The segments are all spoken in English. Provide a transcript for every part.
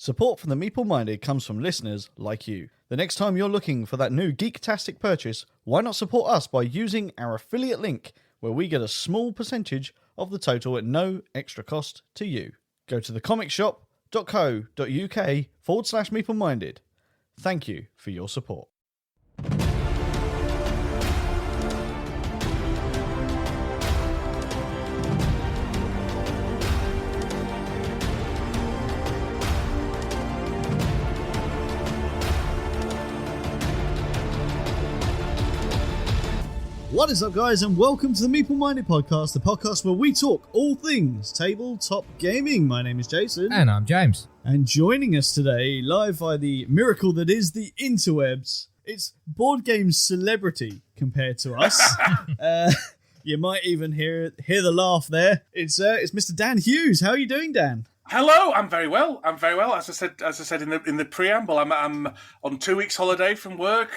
Support from the Meeple Minded comes from listeners like you. The next time you're looking for that new geek-tastic purchase, why not support us by using our affiliate link, where we get a small percentage of the total at no extra cost to you. Go to thecomicshop.co.uk/Meeple Minded. Thank you for your support. What is up, guys, and welcome to the Meeple Minded podcast, the podcast where we talk all things tabletop gaming. My name is Jason. And I'm James. And joining us today, live by the miracle that is the interwebs, it's board game celebrity compared to us. You might even hear the laugh there. It's Mr. Dan Hughes. How are you doing, Dan? Hello, I'm very well. As I said in the preamble, I'm on 2 weeks holiday from work.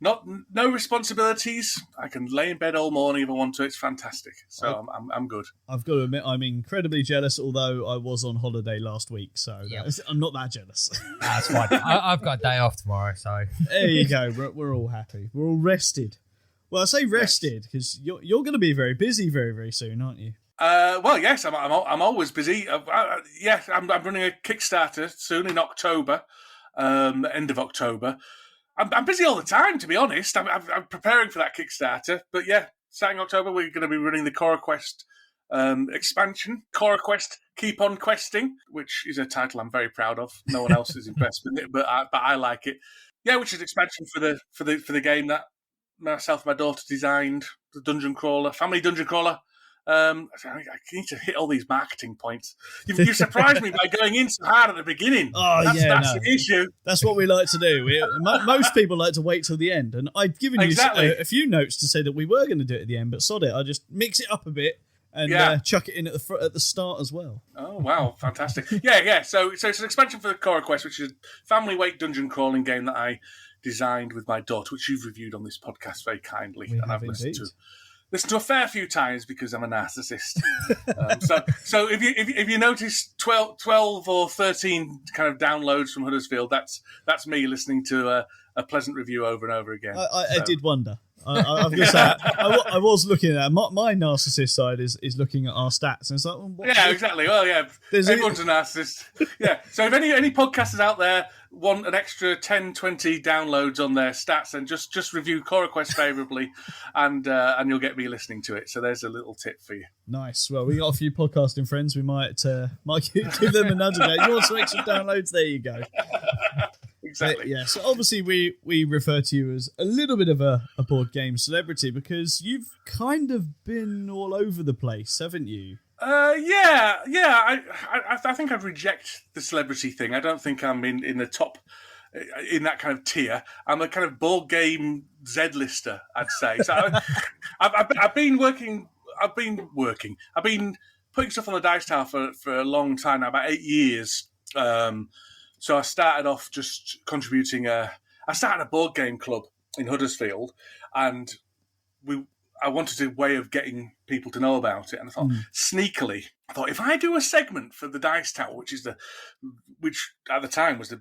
No responsibilities. I can lay in bed all morning if I want to. It's fantastic. So I'm good. I've got to admit, I'm incredibly jealous, although I was on holiday last week, so I'm not that jealous. That's fine. I've got a day off tomorrow, so... There you go. We're all happy. We're all rested. Well, I say rested because you're going to be very busy very, very soon, aren't you? Well, yes, I'm always busy. I'm running a Kickstarter soon in October, end of October. I'm busy all the time, to be honest. I'm preparing for that Kickstarter. But yeah, starting October, we're going to be running the Coraquest expansion. Coraquest Keep On Questing, which is a title I'm very proud of. No one else is impressed with it, but I like it. Yeah, which is expansion for the game that myself and my daughter designed, the dungeon crawler, family dungeon crawler. I need to hit all these marketing points. You surprised me by going in so hard at the beginning. That's the issue. That's what we like to do. Most people like to wait till the end, and I've given you a few notes to say that we were going to do it at the end, but sod it, I just mix it up a bit and chuck it in at the start as well. Oh wow, fantastic! Yeah. So it's an expansion for the Coraquest, which is a family weight dungeon crawling game that I designed with my daughter, which you've reviewed on this podcast very kindly, and I've listened to a fair few times because I'm a narcissist. So if you notice 12 or 13 kind of downloads from Huddersfield, that's me listening to a pleasant review over and over again. I did wonder. I was going to say, I was looking at my narcissist side is looking at our stats, and it's like, exactly. Well, yeah, everyone's a narcissist. Yeah. So if any podcasters out there want an extra 10, 20 downloads on their stats, then just review Coraquest favourably, and you'll get me listening to it. So there's a little tip for you. Nice. Well, we got a few podcasting friends. We might give them a nudge. You want some extra downloads? There you go. Exactly. Yeah, so obviously we refer to you as a little bit of a board game celebrity because you've kind of been all over the place, haven't you? Yeah. I think I'd reject the celebrity thing. I don't think I'm in the top, in that kind of tier. I'm a kind of board game Z-lister, I'd say. So I've been putting stuff on the Dice Tower for a long time now, about 8 years. So I started off just contributing. I started a board game club in Huddersfield, and I wanted a way of getting people to know about it. And I thought, sneakily, if I do a segment for the Dice Tower, which at the time was the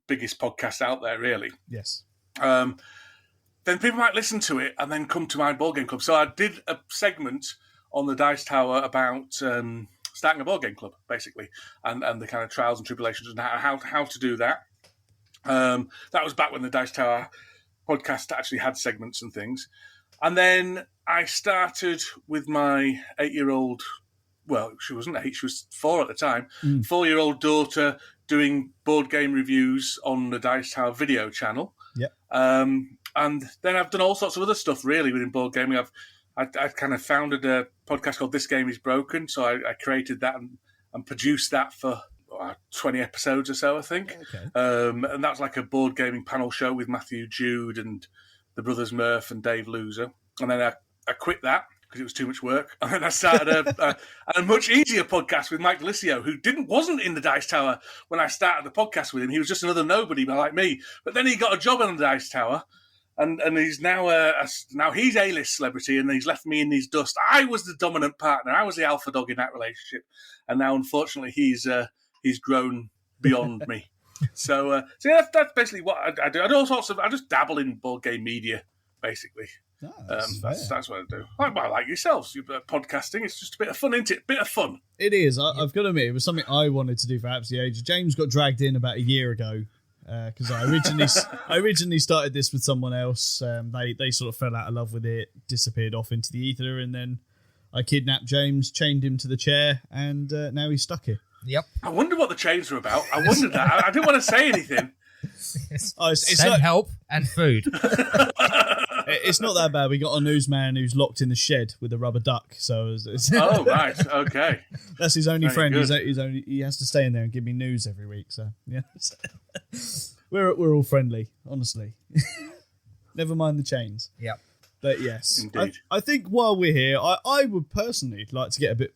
biggest podcast out there, really. Yes. Then people might listen to it and then come to my board game club. So I did a segment on the Dice Tower about starting a board game club, basically, and the kind of trials and tribulations and how to do that. That was back when the Dice Tower podcast actually had segments and things. And then I started with my 8-year-old, well, she wasn't 8, she was 4 at the time, 4-year-old daughter doing board game reviews on the Dice Tower video channel. Yeah. And then I've done all sorts of other stuff, really, within board gaming. I kind of founded a podcast called This Game Is Broken, so I created that and produced that for 20 episodes or so, I think. Okay. And that's like a board gaming panel show with Matthew Jude and the brothers Murph and Dave Loser. And then I quit that because it was too much work. And then I started a much easier podcast with Mike Delisio, who wasn't in the Dice Tower when I started the podcast with him. He was just another nobody like me. But then he got a job in the Dice Tower. And he's now he's A-list celebrity, and he's left me in his dust. I was the dominant partner. I was the alpha dog in that relationship, and now unfortunately he's grown beyond me. So yeah, that's basically what I do. I do all sorts of. I just dabble in board game media, basically. Oh, That's what I do. Like yourselves, podcasting. It's just a bit of fun, isn't it? Bit of fun. It is. I've got to admit, it was something I wanted to do for Apps the Age. James got dragged in about a year ago because I originally started this with someone else. They sort of fell out of love with it, disappeared off into the ether, and then I kidnapped James, chained him to the chair, and now he's stuck here. Yep. I wonder what the chains were about. I wondered that. I didn't want to say anything. It's like help and food. It's not that bad. We got a newsman who's locked in the shed with a rubber duck. So oh, right, okay. That's his only friend. Good. He has to stay in there and give me news every week. So yeah, we're all friendly, honestly. Never mind the chains. Yep. But yes, indeed. I think while we're here, I would personally like to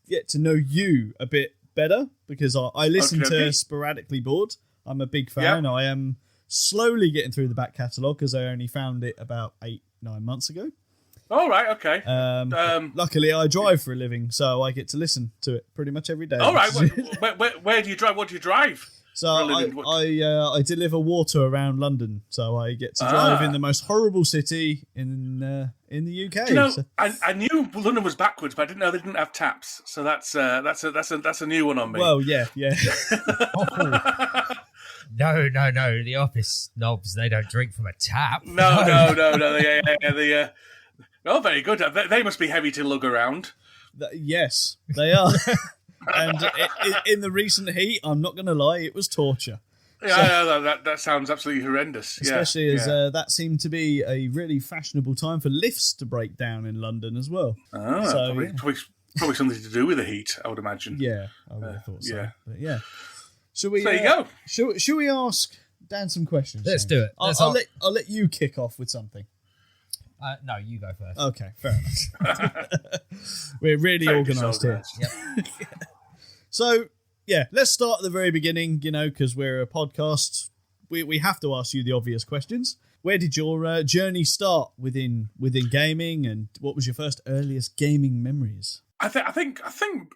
get to know you a bit better because I listen to Sporadically Bored. I'm a big fan. Yep. I am slowly getting through the back catalogue because I only found it about 8-9 months ago. Oh, right, okay. Luckily, I drive for a living, so I get to listen to it pretty much every day. All right, where do you drive? What do you drive? So I deliver water around London, so I get to drive in the most horrible city in the UK. You know, I knew London was backwards, but I didn't know they didn't have taps. So that's a new one on me. Well, yeah. No. The office knobs, they don't drink from a tap. No. Oh, very good. They must be heavy to lug around. Yes, they are. And in the recent heat, I'm not going to lie, it was torture. Yeah, that sounds absolutely horrendous. Especially as that seemed to be a really fashionable time for lifts to break down in London as well. Probably something to do with the heat, I would imagine. Yeah, I would have thought so. Yeah. But yeah. Shall we, there you go. Shall we ask Dan some questions? Let's do it. I'll let you kick off with something. No, you go first. Okay, fair enough. We're really organised here. Yep. So, yeah, let's start at the very beginning, because we're a podcast. We have to ask you the obvious questions. Where did your journey start within gaming, and what was your first earliest gaming memories? I think,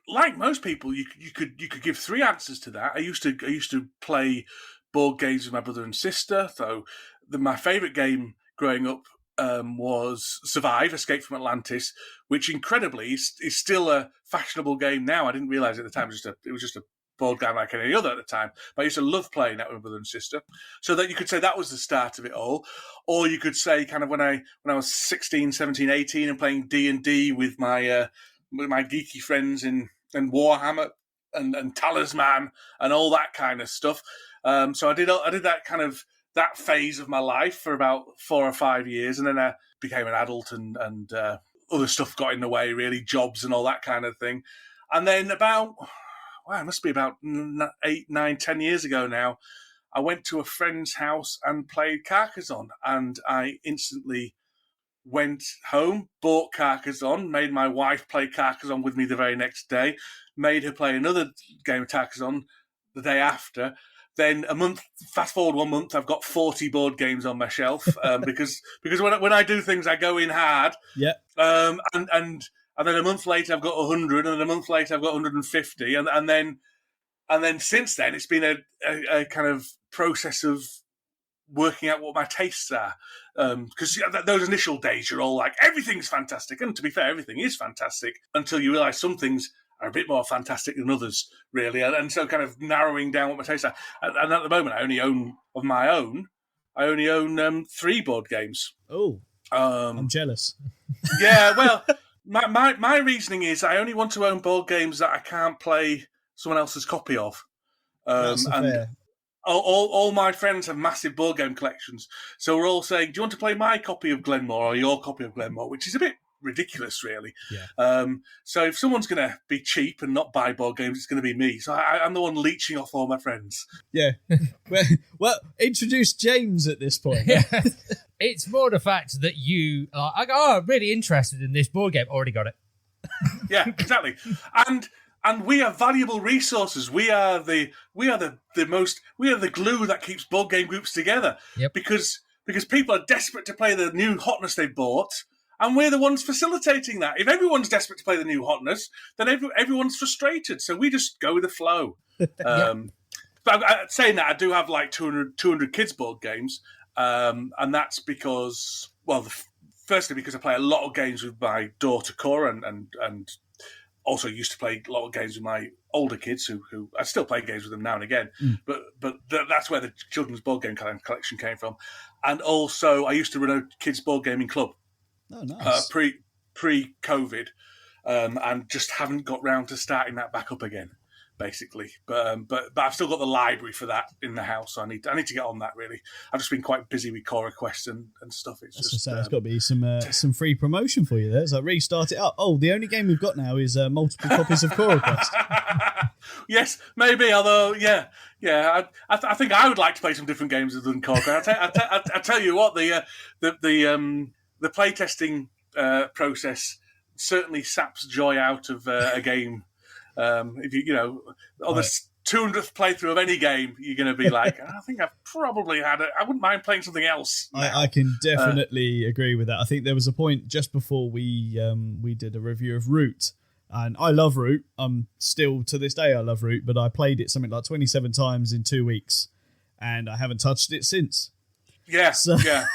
like most people, you could give three answers to that. I used to play board games with my brother and sister. So my favourite game growing up was Survive, Escape from Atlantis, which incredibly is still a fashionable game now. I didn't realise at the time it was just a board game like any other at the time. But I used to love playing that with my brother and sister. So that you could say that was the start of it all. Or you could say kind of when I was 16, 17, 18 and playing D&D with my geeky friends in Warhammer and Talisman and all that kind of stuff. So I did that kind of that phase of my life for about 4 or 5 years, and then I became an adult and other stuff got in the way, really, jobs and all that kind of thing. And then it must be about 8, 9, 10 years ago now, I went to a friend's house and played Carcassonne, and I instantly went home, bought Carcassonne, made my wife play Carcassonne with me the very next day, made her play another game of Carcassonne the day after. Then fast forward 1 month, I've got 40 board games on my shelf because when I do things, I go in hard. Yeah. And then a month later, I've got 100, and then a month later, I've got 150, and then since then, it's been a kind of process of working out what my tastes are. Because those initial days, you're all like, everything's fantastic, and to be fair, everything is fantastic until you realise some things are a bit more fantastic than others, really. And so kind of narrowing down what my tastes are. And at the moment, I only own 3 board games. Oh, I'm jealous. Yeah, well, my reasoning is I only want to own board games that I can't play someone else's copy of. That's fair. All my friends have massive board game collections. So we're all saying, do you want to play my copy of Glenmore or your copy of Glenmore? Which is a bit ridiculous, really. Yeah. So if someone's going to be cheap and not buy board games, it's going to be me. So I'm the one leeching off all my friends. Yeah. Well, introduce James at this point. Yeah. It's more the fact that you are I'm really interested in this board game. Already got it. Yeah, exactly. And we are valuable resources. We are the glue that keeps board game groups together. Yep. Because people are desperate to play the new hotness they've bought. And we're the ones facilitating that. If everyone's desperate to play the new hotness, then everyone's frustrated. So we just go with the flow. But saying that, I do have like 200 kids board games, and that's because, well, firstly because I play a lot of games with my daughter Cora, and also used to play a lot of games with my older kids who I still play games with them now and again. But that's where the children's board game collection came from, and also I used to run a kids board gaming club. Oh, nice. Pre-COVID, and just haven't got round to starting that back up again, basically. But I've still got the library for that in the house, so I need to get on that, really. I've just been quite busy with Coraquest and stuff. It's got to be some free promotion for you there. So restart it up. Oh, the only game we've got now is multiple copies of Coraquest. Yes, maybe. Although, yeah. I think I would like to play some different games other than Coraquest. I tell you what, the playtesting process certainly saps joy out of a game. If on the 200th playthrough of any game, you're going to be like, I think I've probably had it. I wouldn't mind playing something else. I can definitely agree with that. I think there was a point just before we did a review of Root, and I love Root. Still to this day I love Root, but I played it something like 27 times in 2 weeks, and I haven't touched it since. Yeah, so yeah.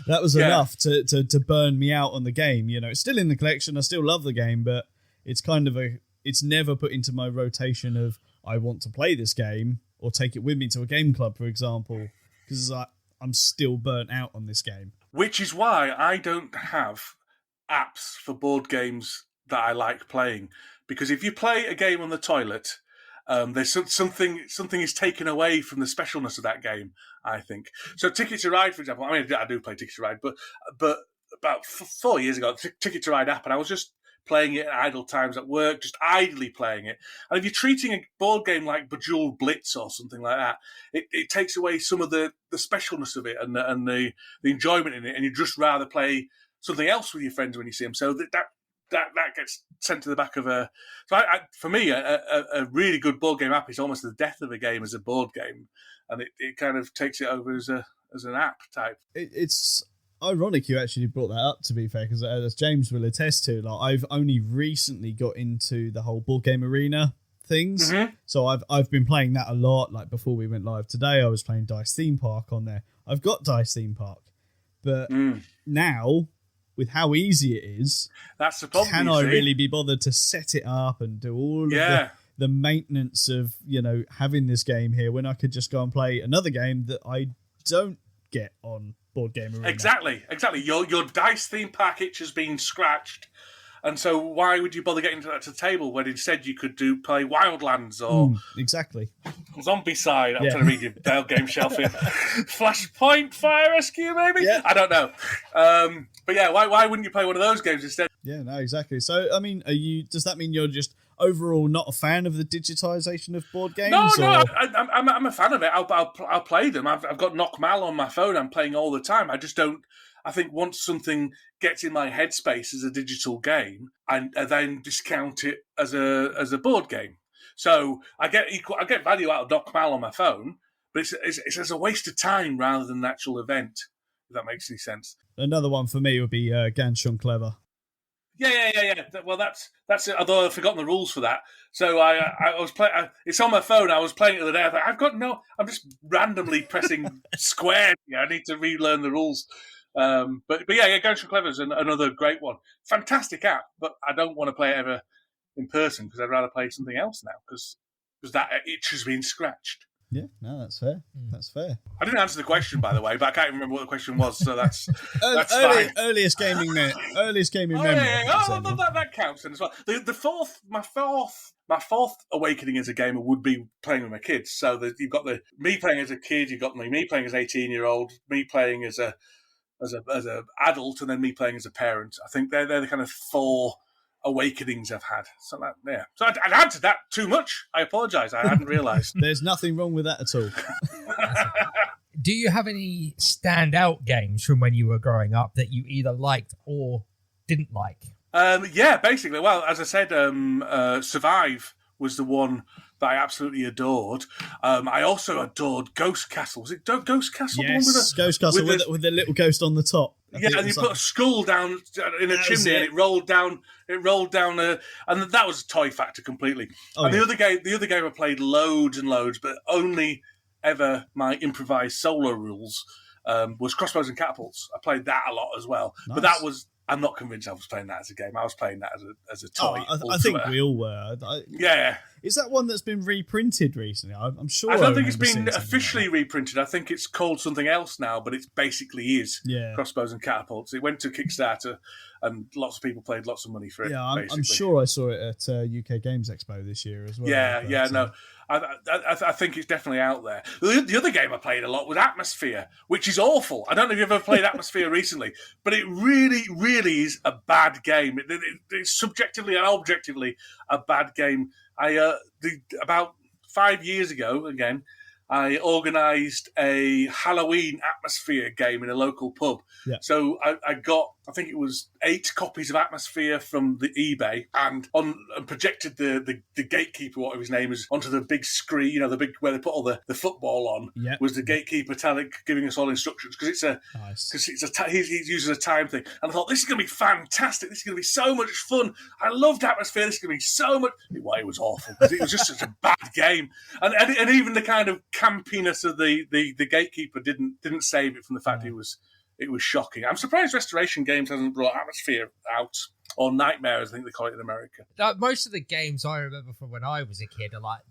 That was enough to burn me out on the game. It's still in the collection. I still love the game, but it's it's never put into my rotation of I want to play this game or take it with me to a game club, for example, because I'm still burnt out on this game. Which is why I don't have apps for board games that I like playing, because if you play a game on the toilet, there's something is taken away from the specialness of that game, I think. So Ticket to Ride, for example, I mean, I do play Ticket to Ride, but about 4 years ago, Ticket to Ride app, and I was just playing it at idle times at work, just idly playing it. And if you're treating a board game like Bejeweled Blitz or something like that, it takes away some of the specialness of it and the enjoyment in it, and you'd just rather play something else with your friends when you see them. So that gets sent to the back of a... So for me, a really good board game app is almost the death of a game as a board game, and it kind of takes it over as an app type. It's ironic you actually brought that up, to be fair, because as James will attest to, I've only recently got into the whole board game arena things. Mm-hmm. So I've been playing that a lot. Like before we went live today, I was playing Dice Theme Park on there. I've got Dice Theme Park, but now, with how easy it is, that's the problem. Can I really be bothered to set it up and do all of the maintenance of having this game here when I could just go and play another game that I don't get on Board Game Arena? Exactly. Your Dice Theme Park itch has been scratched, and so why would you bother getting to the table when instead you could play Wildlands or exactly Zombicide? I'm trying to read your Bell Game Shelf here. Flashpoint Fire Rescue, maybe? Yeah. I don't know. But yeah, why wouldn't you play one of those games instead? Yeah, no, exactly. So, I mean, does that mean you're just overall not a fan of the digitization of board games? No, I'm a fan of it. I'll play them. I've got Knockmal on my phone. I'm playing all the time. I just don't. I think once something gets in my headspace as a digital game, and then discount it as a board game. So I get value out of Knockmal on my phone, but it's as a waste of time rather than an actual event. If that makes any sense. Another one for me would be Ganz Schön Clever. Yeah. Well, that's it. Although I've forgotten the rules for that, so I was playing. It's on my phone. I was playing it the other day. I thought, I'm just randomly pressing square. Yeah, I need to relearn the rules. But yeah, Ganz Schön Clever is another great one. Fantastic app, but I don't want to play it ever in person because I'd rather play something else now because that itch has been scratched. Yeah, no, that's fair. That's fair. I didn't answer the question, by the way, but I can't remember what the question was, so that's fine. Earliest gaming memory. That counts then as well. My fourth awakening as a gamer would be playing with my kids. So you've got me playing as a kid, you've got me playing as an 18-year-old, me playing as a adult, and then me playing as a parent. I think they're the kind of four awakenings I've had. So So I'd answered that too much. I apologise. I hadn't realised. There's nothing wrong with that at all. Do you have any standout games from when you were growing up that you either liked or didn't like? Yeah, basically. Well, as I said, Survive was the one that I absolutely adored. I also adored Ghost Castle. Was it Ghost Castle? Yes, Ghost Castle with the little ghost on the top. Yeah, and you put a skull down in a chimney, and it rolled down. And that was a toy factor completely. The other game I played loads and loads, but only ever my improvised solo rules was Crossbows and Catapults. I played that a lot as well, but that was. I'm not convinced I was playing that as a game. I was playing that as a toy. I think we all were. Yeah. Is that one that's been reprinted recently? I'm sure. I don't think it's been officially reprinted. I think it's called something else now, but it basically is Crossbows and Catapults. It went to Kickstarter, and lots of people paid lots of money for it. Yeah, I'm sure I saw it at UK Games Expo this year as well. No. I think it's definitely out there. The other game I played a lot was Atmosphere, which is awful. I don't know if you've ever played Atmosphere recently, but it really, really is a bad game. It's subjectively and objectively a bad game. About 5 years ago, again, I organised a Halloween Atmosphere game in a local pub. Yeah. So I got, I think it was 8 copies of Atmosphere from the eBay and projected the gatekeeper, whatever his name is, onto the big screen, the big where they put all the football on. Yep. Was the gatekeeper giving us all instructions because he uses a time thing. And I thought, this is going to be fantastic. This is going to be so much fun. I loved Atmosphere. This is going to be so much. Well, it was awful because it was just such a bad game, and even the kind of campiness of the gatekeeper didn't save it from the fact it was shocking. I'm surprised Restoration Games hasn't brought Atmosphere out, or Nightmare, as I think they call it in America. Most of the games I remember from when I was a kid are like,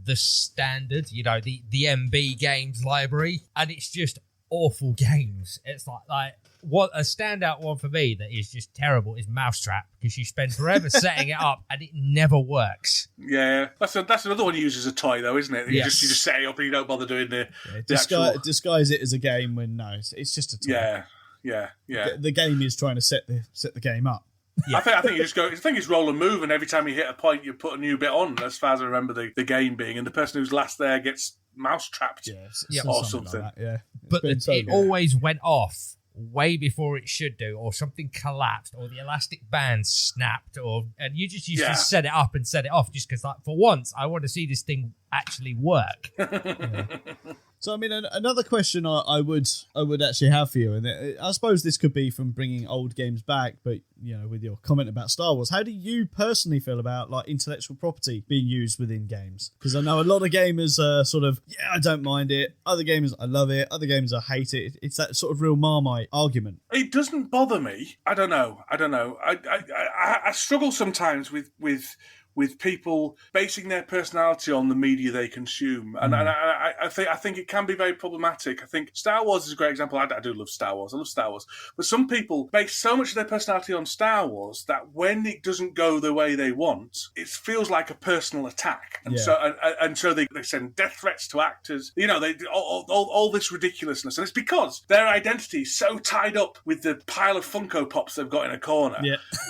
the standard, the MB games library, and it's just awful games. It's like what a standout one for me that is just terrible is Mousetrap, because you spend forever setting it up and it never works. Yeah, that's another one you use as a toy though, isn't it? You just set it up and you don't bother doing the disguise it as a game when it's just a toy. Yeah. The game is trying to set the game up. Yeah. I think you just go. I think it's roll and move, and every time you hit a point, you put a new bit on. As far as I remember the game being, and the person who's last there gets mouse trapped, or something. Like that, but it always went off way before it should do, or something collapsed, or the elastic band snapped, and you just used to set it up and set it off, just because, for once, I want to see this thing actually work. So, I mean, another question I would actually have for you, and I suppose this could be from bringing old games back, but, with your comment about Star Wars, how do you personally feel about, intellectual property being used within games? Because I know a lot of gamers are sort of, I don't mind it. Other gamers, I love it. Other gamers, I hate it. It's that sort of real Marmite argument. It doesn't bother me. I don't know. I struggle sometimes with people basing their personality on the media they consume. And I think it can be very problematic. I think Star Wars is a great example. I do love Star Wars. I love Star Wars. But some people base so much of their personality on Star Wars that when it doesn't go the way they want, it feels like a personal attack. And so they send death threats to actors. They all this ridiculousness. And it's because their identity is so tied up with the pile of Funko Pops they've got in a corner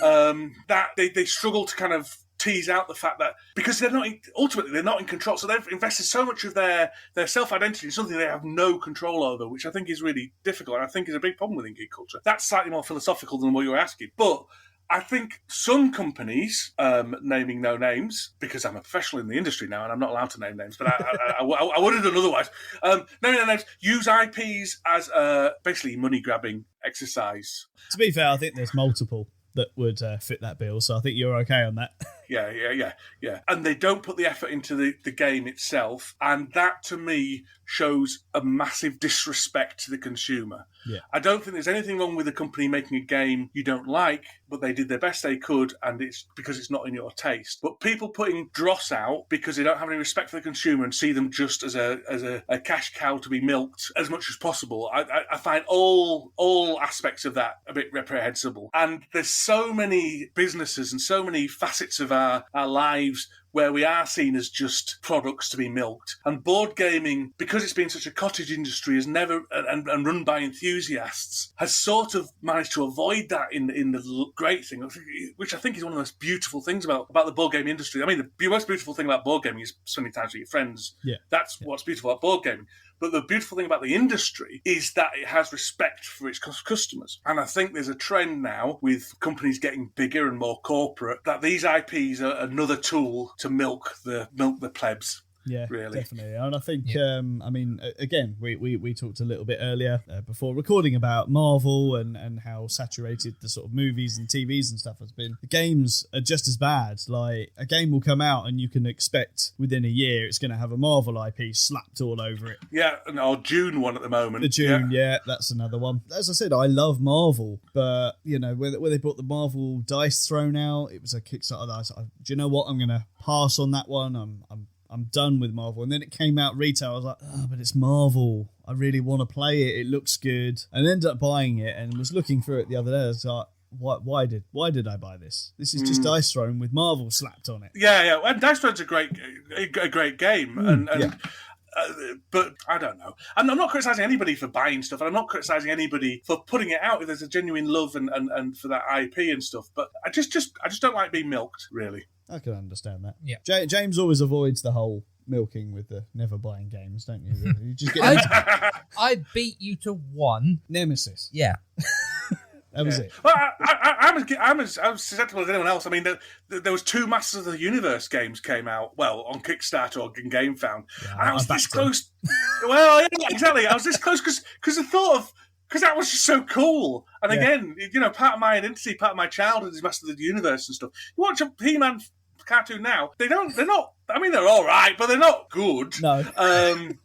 that they struggle to kind of tease out the fact that because they're not in control, so they've invested so much of their self-identity in something they have no control over, which I think is really difficult, and I think is a big problem within geek culture. That's slightly more philosophical than what you were asking, but I think some companies, naming no names, because I'm a professional in the industry now and I'm not allowed to name names, but I would have done otherwise. Naming no names, use IPs as a basically money-grabbing exercise. To be fair, I think there's multiple that would fit that bill, so I think you're okay on that. Yeah. And they don't put the effort into the game itself, and that to me shows a massive disrespect to the consumer. Yeah. I don't think there's anything wrong with a company making a game you don't like, but they did their best they could, and it's because it's not in your taste. But people putting dross out because they don't have any respect for the consumer and see them just as a cash cow to be milked as much as possible, I find all aspects of that a bit reprehensible. And there's so many businesses and so many facets of our lives where we are seen as just products to be milked. And board gaming, because it's been such a cottage industry, has never, and run by enthusiasts, has sort of managed to avoid that in the great thing, which I think is one of the most beautiful things about the board game industry. I mean, the most beautiful thing about board gaming is spending time with your friends. Yeah. That's what's beautiful about board gaming. But the beautiful thing about the industry is that it has respect for its customers. And I think there's a trend now with companies getting bigger and more corporate that these IPs are another tool to milk the plebs. Yeah, really. definitely. And I think, again, we talked a little bit earlier before recording about Marvel and how saturated the sort of movies and TVs and stuff has been. The games are just as bad. Like, a game will come out and you can expect within a year it's going to have a Marvel IP slapped all over it. Yeah, or June one at the moment. The June, yeah, that's another one. As I said, I love Marvel, but, when they brought the Marvel dice thrown out, it was a Kickstarter that I was like, do you know what? I'm going to pass on that one. I'm done with Marvel. And then it came out retail. I was like, but it's Marvel. I really want to play it. It looks good. And ended up buying it and was looking through it the other day. I was like, why did I buy this? This is just Dice Throne with Marvel slapped on it. Yeah. And Dice Throne's a great game. But I don't know. I'm not criticising anybody for buying stuff, and I'm not criticising anybody for putting it out if there's a genuine love and for that IP and stuff. But I just don't like being milked, really. I can understand that. Yeah. James always avoids the whole milking with the never buying games, don't you? You just get I beat you to one. Nemesis. Yeah. That was it. Well, I'm as susceptible as anyone else. I mean, there was 2 Masters of the Universe games came out, well, on Kickstarter or in GameFound. Yeah, and I was this close. Well, yeah, exactly. I was this close because the thought of... Because that was just so cool. And again, part of my identity, part of my childhood is Masters of the Universe and stuff. You watch a He-Man cartoon now, they're not... I mean, they're all right, but they're not good. No. I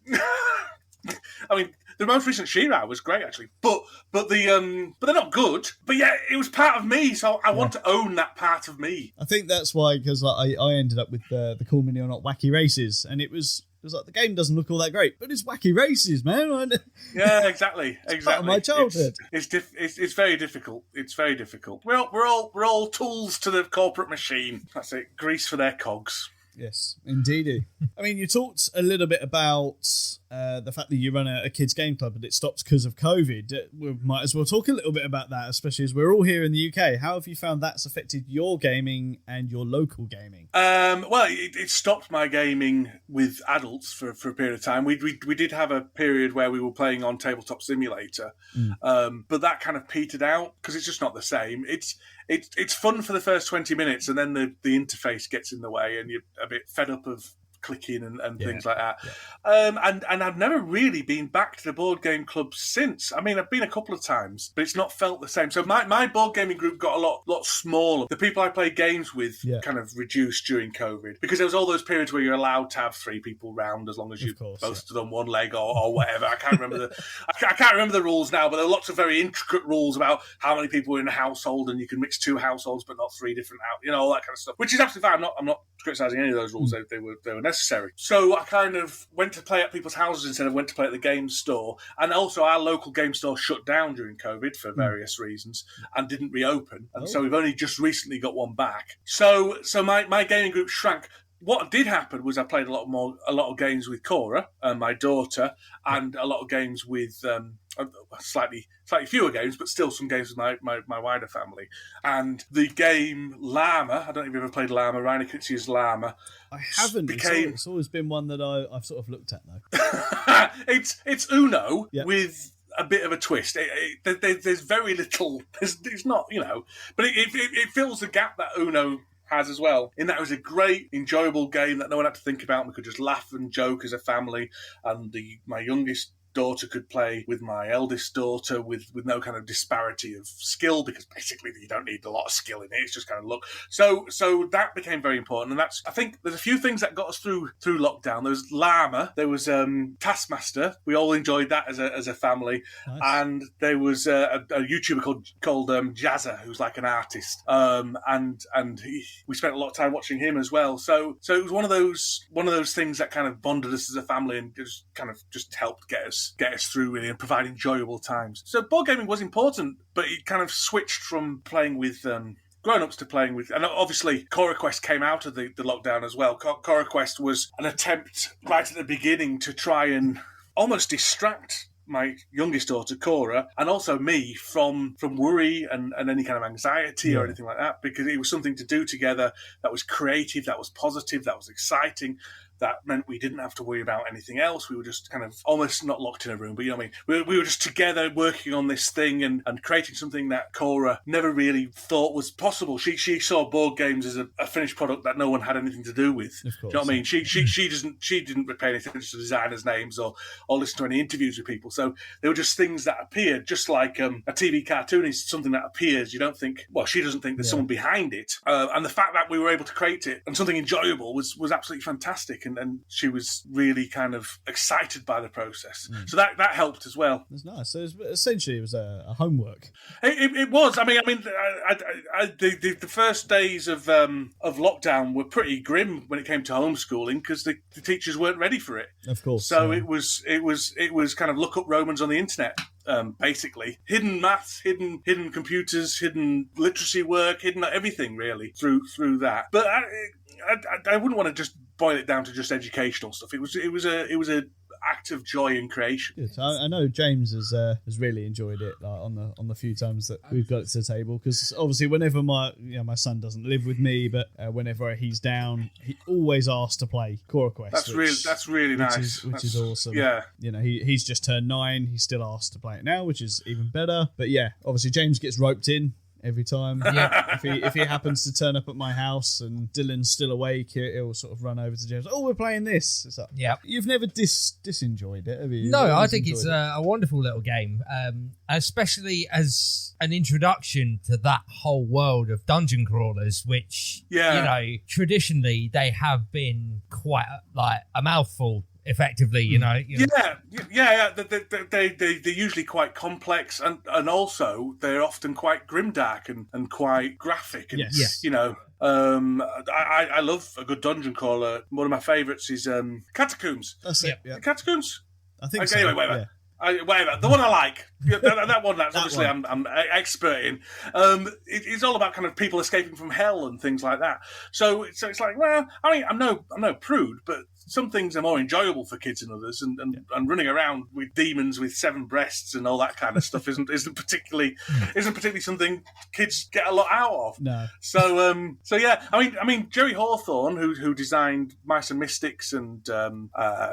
mean... The most recent She-Ra was great, actually, but they're not good. But yeah, it was part of me, so I want to own that part of me. I think that's why, because I ended up with the Cool Mini or Not Wacky Races, and it was like the game doesn't look all that great, but it's wacky races, man. Yeah, exactly. Part of my childhood. It's very difficult. It's very difficult. We're all tools to the corporate machine. That's it. Grease for their cogs. Yes, indeedy. I mean, you talked a little bit about the fact that you run a kids' game club, but it stops because of COVID. We might as well talk a little bit about that, especially as we're all here in the UK. How have you found that's affected your gaming and your local gaming? Well, it stopped my gaming with adults for a period of time. We did have a period where we were playing on Tabletop Simulator, but that kind of petered out because it's just not the same. It's fun for the first 20 minutes, and then the interface gets in the way, and you're a bit fed up of clicking and things like that. Yeah. And I've never really been back to the board game club since. I mean, I've been a couple of times, but it's not felt the same. So my board gaming group got a lot smaller. The people I played games with kind of reduced during COVID because there was all those periods where you're allowed to have 3 people round as long as you both stood on one leg or whatever. I can't remember I can't remember the rules now, but there are lots of very intricate rules about how many people are in a household, and you can mix 2 households but not 3 different all that kind of stuff. Which is absolutely fine. I'm not criticising any of those rules. They were necessary. So I kind of went to play at people's houses instead of went to play at the game store. And also our local game store shut down during COVID for various reasons and didn't reopen. And so we've only just recently got one back. So my gaming group shrank. What did happen was I played a lot of games with Cora, my daughter, and a lot of games with slightly fewer games, but still some games with my wider family. And the game Llama, I don't know if you've ever played Llama, Rainer Kitzier's Llama. I haven't. It's always been one that I've sort of looked at, though. It's Uno with a bit of a twist. There's very little. There's not, but it fills the gap that Uno has as well. In that it was a great, enjoyable game that no one had to think about. We could just laugh and joke as a family. And my youngest daughter could play with my eldest daughter with no kind of disparity of skill, because basically you don't need a lot of skill in it. It's just kind of luck. So that became very important. And I think there's a few things that got us through lockdown. There was Llama, there was Taskmaster. We all enjoyed that as a family. Nice. And there was a YouTuber called Jazza, who's like an artist. We spent a lot of time watching him as well. So it was one of those things that kind of bonded us as a family and just helped get us through, really, and provide enjoyable times. So board gaming was important, but it kind of switched from playing with grown-ups to playing with... And obviously, Coraquest came out of the lockdown as well. Coraquest was an attempt right at the beginning to try and almost distract my youngest daughter, Cora, and also me from worry and any kind of anxiety or anything like that, because it was something to do together that was creative, that was positive, that was exciting. that meant we didn't have to worry about anything else. We were just kind of almost not locked in a room, but you know what I mean? We were just together working on this thing and creating something that Cora never really thought was possible. She saw board games as a finished product that no one had anything to do with. Of course, do you know what I mean? She didn't pay any attention to designers' names or listen to any interviews with people. So they were just things that appeared, just like a TV cartoon is something that appears. You don't think, well, she doesn't think there's someone behind it. And the fact that we were able to create it and something enjoyable was absolutely fantastic. And she was really kind of excited by the process. So that helped as well. That's nice. So essentially it was a homework. It was. I mean, the first days of lockdown were pretty grim when it came to homeschooling because the teachers weren't ready for it. Of course. So it was kind of look up Romans on the internet. Basically, hidden maths, hidden computers, hidden literacy work, hidden everything really through that. But I wouldn't want to just boil it down to just educational stuff. It was a act of joy and creation. Good. I know James has really enjoyed it on the few times that we've got it to the table, because obviously whenever my son doesn't live with me, but whenever he's down, he always asks to play Coraquest. That's really nice. Which is awesome. Yeah. You know, he's just turned 9. He still asks to play it now, which is even better. But yeah, obviously James gets roped in every time. Yeah. If he happens to turn up at my house and Dylan's still awake, he'll sort of run over to James. Oh, we're playing this. It's like, you've never disenjoyed it, have you? No, I think it's a wonderful little game, especially as an introduction to that whole world of dungeon crawlers, which you know traditionally they have been quite like a mouthful. Effectively, you know. Yeah. They're usually quite complex, and also they're often quite grimdark and quite graphic. And, you know, I love a good dungeon crawler. One of my favourites is Catacombs. That's it. Yeah. Catacombs. I think so. Anyway, whatever. The one I like, that one that's obviously one. I'm expert in. It's all about kind of people escaping from hell and things like that. So it's like, well, I mean, I'm no prude, but some things are more enjoyable for kids than others, and running around with demons with 7 breasts and all that kind of stuff isn't particularly something kids get a lot out of. No. So yeah, I mean Jerry Hawthorne, who designed Mice and Mystics and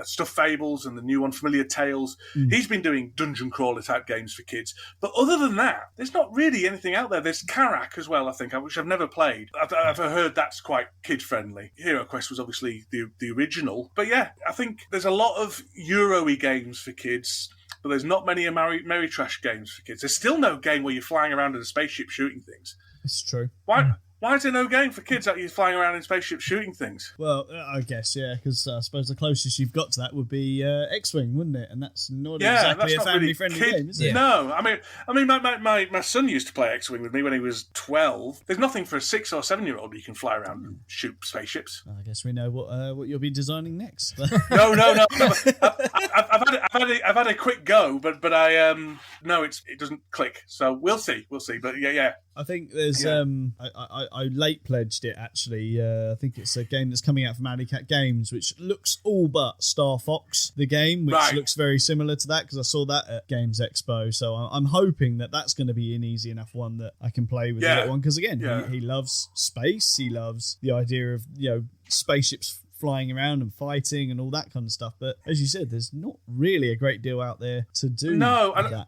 Stuffed Fables and the new one Familiar Tales, he's been doing dungeon crawler type games for kids. But other than that, there's not really anything out there. There's Karak as well, I think, which I've never played. I've heard that's quite kid friendly. Hero Quest was obviously the original. But yeah, I think there's a lot of Euro-y games for kids, but there's not many Merry Trash games for kids. There's still no game where you're flying around in a spaceship shooting things. It's true. Why is there no game for kids that you're flying around in spaceships shooting things? Well, I guess, because I suppose the closest you've got to that would be X-Wing, wouldn't it? And that's not exactly a family-friendly game, is it? No, I mean, my son used to play X-Wing with me when he was 12. There's nothing for a 6 or 7-year-old you can fly around and shoot spaceships. I guess we know what you'll be designing next. No. I've had a quick go, but I it doesn't click. So we'll see. But yeah. I think there's I late pledged it actually. I think it's a game that's coming out from Alley Cat Games, which looks all but Star Fox, the game, which looks very similar to that because I saw that at Games Expo. So I'm hoping that that's going to be an easy enough one that I can play with the little one, because again, he loves space. He loves the idea of spaceships flying around and fighting and all that kind of stuff. But as you said, there's not really a great deal out there to do. No, that.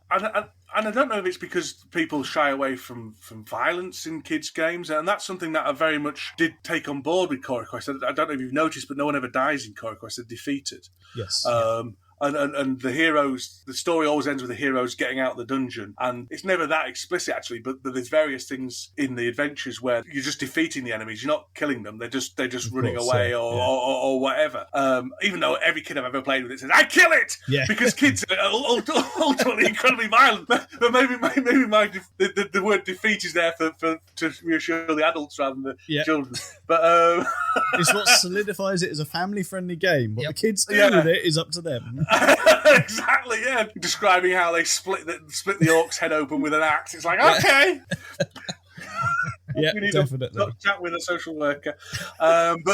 And I don't know if it's because people shy away from violence in kids' games, and that's something that I very much did take on board with Coraquest. I don't know if you've noticed, but no one ever dies in Coraquest. They're defeated. Yes. And the heroes, the story always ends with the heroes getting out of the dungeon. And it's never that explicit, actually, but there's various things in the adventures where you're just defeating the enemies. You're not killing them. They're just running away or whatever. Even though every kid I've ever played with it says, I kill it! Yeah. Because kids are ultimately incredibly violent. But maybe the word defeat is there to reassure the adults rather than the children. But it's what solidifies it as a family-friendly game. What the kids do with it is up to them. Exactly, yeah. Describing how they split the orc's head open with an axe. It's like, okay. Yeah, we need definitely. to chat with a social worker. But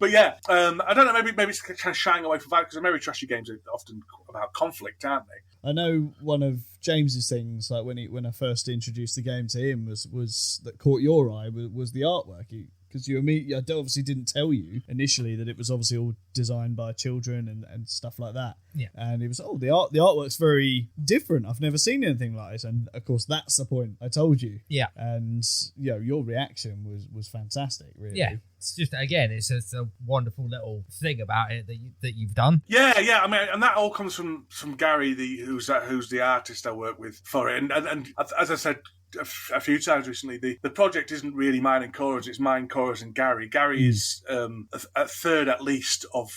yeah, I don't know, maybe it's kind of shying away from violence, because Merry Trashy games are often about conflict, aren't they? I know one of James's things, like when I first introduced the game to him, was that caught your eye was the artwork. because I obviously didn't tell you initially that it was obviously all designed by children and stuff like that. Yeah. And it was, the artwork's very different. I've never seen anything like this. And of course, that's the point I told you. Yeah. And your reaction was fantastic, really. Yeah. It's just, again, it's just a wonderful little thing about it that you've done. Yeah. I mean, and that all comes from Gary, who's the artist I work with for it. And as I said a few times recently, the project isn't really mine and Cora's, it's mine, Cora's and Gary. Gary is a third at least of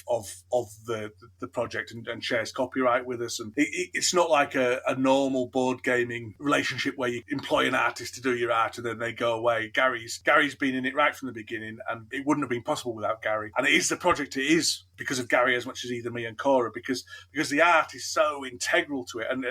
the project and shares copyright with us. And it's not like a normal board gaming relationship where you employ an artist to do your art and then they go away. Gary's been in it right from the beginning, and it wouldn't have been possible without Gary. And it is the project it is because of Gary as much as either me and Cora, because the art is so integral to it. And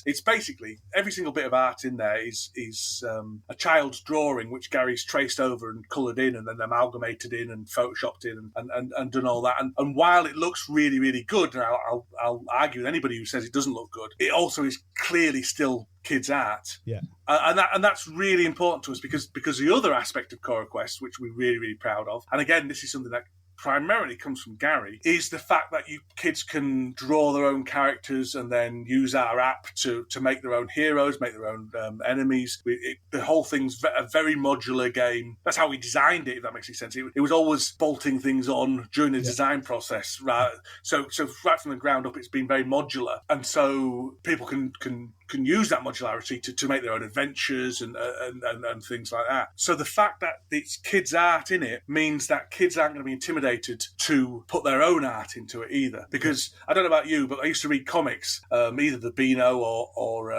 it's basically every single bit of art in there is a child's drawing which Gary's traced over and coloured in and then amalgamated in and photoshopped in and done all that. And while it looks really, really good, and I'll argue with anybody who says it doesn't look good, it also is clearly still kids' art. Yeah. And that's really important to us because the other aspect of Coraquest, which we're really, really proud of, and again, this is something that primarily comes from Gary, is the fact that you kids can draw their own characters and then use our app to make their own heroes, make their own enemies. The whole thing's a very modular game. That's how we designed it, if that makes any sense. It was always bolting things on during the design process. Right? So right from the ground up, it's been very modular. And so people can use that modularity to make their own adventures and things like that. So the fact that it's kids' art in it means that kids aren't going to be intimidated to put their own art into it either. Because I don't know about you, but I used to read comics, either the Beano or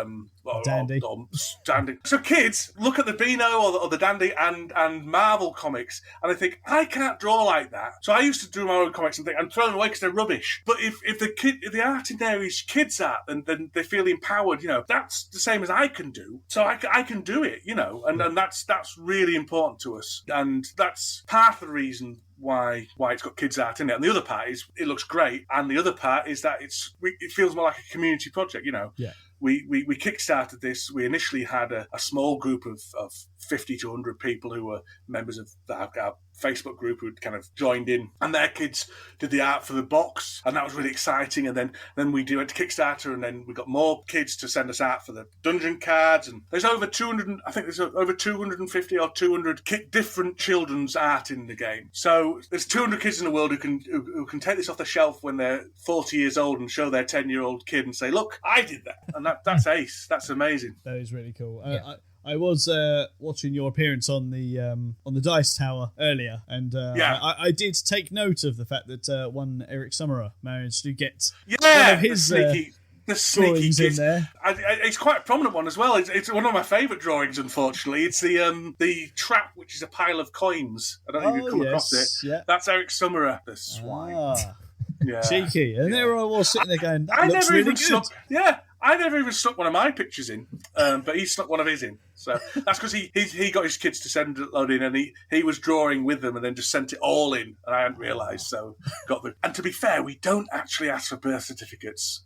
Dandy. Or Dandy. So kids look at the Beano or the Dandy and Marvel comics, and they think, I can't draw like that. So I used to do my own comics and think, I'm throwing them away because they're rubbish. But if the art in there is kids' art, then they feel empowered. That's the same as I can do. So I can do it. And that's really important to us, and that's part of the reason why it's got kids' art in it. And the other part is it looks great, and the other part is that it feels more like a community project. Yeah. We kickstarted this. We initially had a small group of 50 to 100 people who were members of our Facebook group who'd kind of joined in, and their kids did the art for the box, and that was really exciting. And then we went to Kickstarter, and then we got more kids to send us art for the dungeon cards. And there's over 200, I think there's over 250 or 200 different children's art in the game. So there's 200 kids in the world who can take this off the shelf when they're 40 years old and show their 10-year-old kid and say, look, I did that. And that's ace. That's amazing. That is really cool. Yeah. I was watching your appearance on the Dice Tower earlier, and I did take note of the fact that one Eric Summerer managed to get one of his the sneaky drawings kids. in there. It's quite a prominent one as well. It's one of my favourite drawings, unfortunately. It's the trap, which is a pile of coins. I don't know if you've come across it. Yeah. That's Eric Summerer, the swine. Ah, Yeah. cheeky. And there I was sitting there going, that looks never really even good. snuck. I never even stuck one of my pictures in, but he stuck one of his in. So that's because he got his kids to send it load in, and he was drawing with them, and then just sent it all in, and I hadn't realised. So got the. And to be fair, we don't actually ask for birth certificates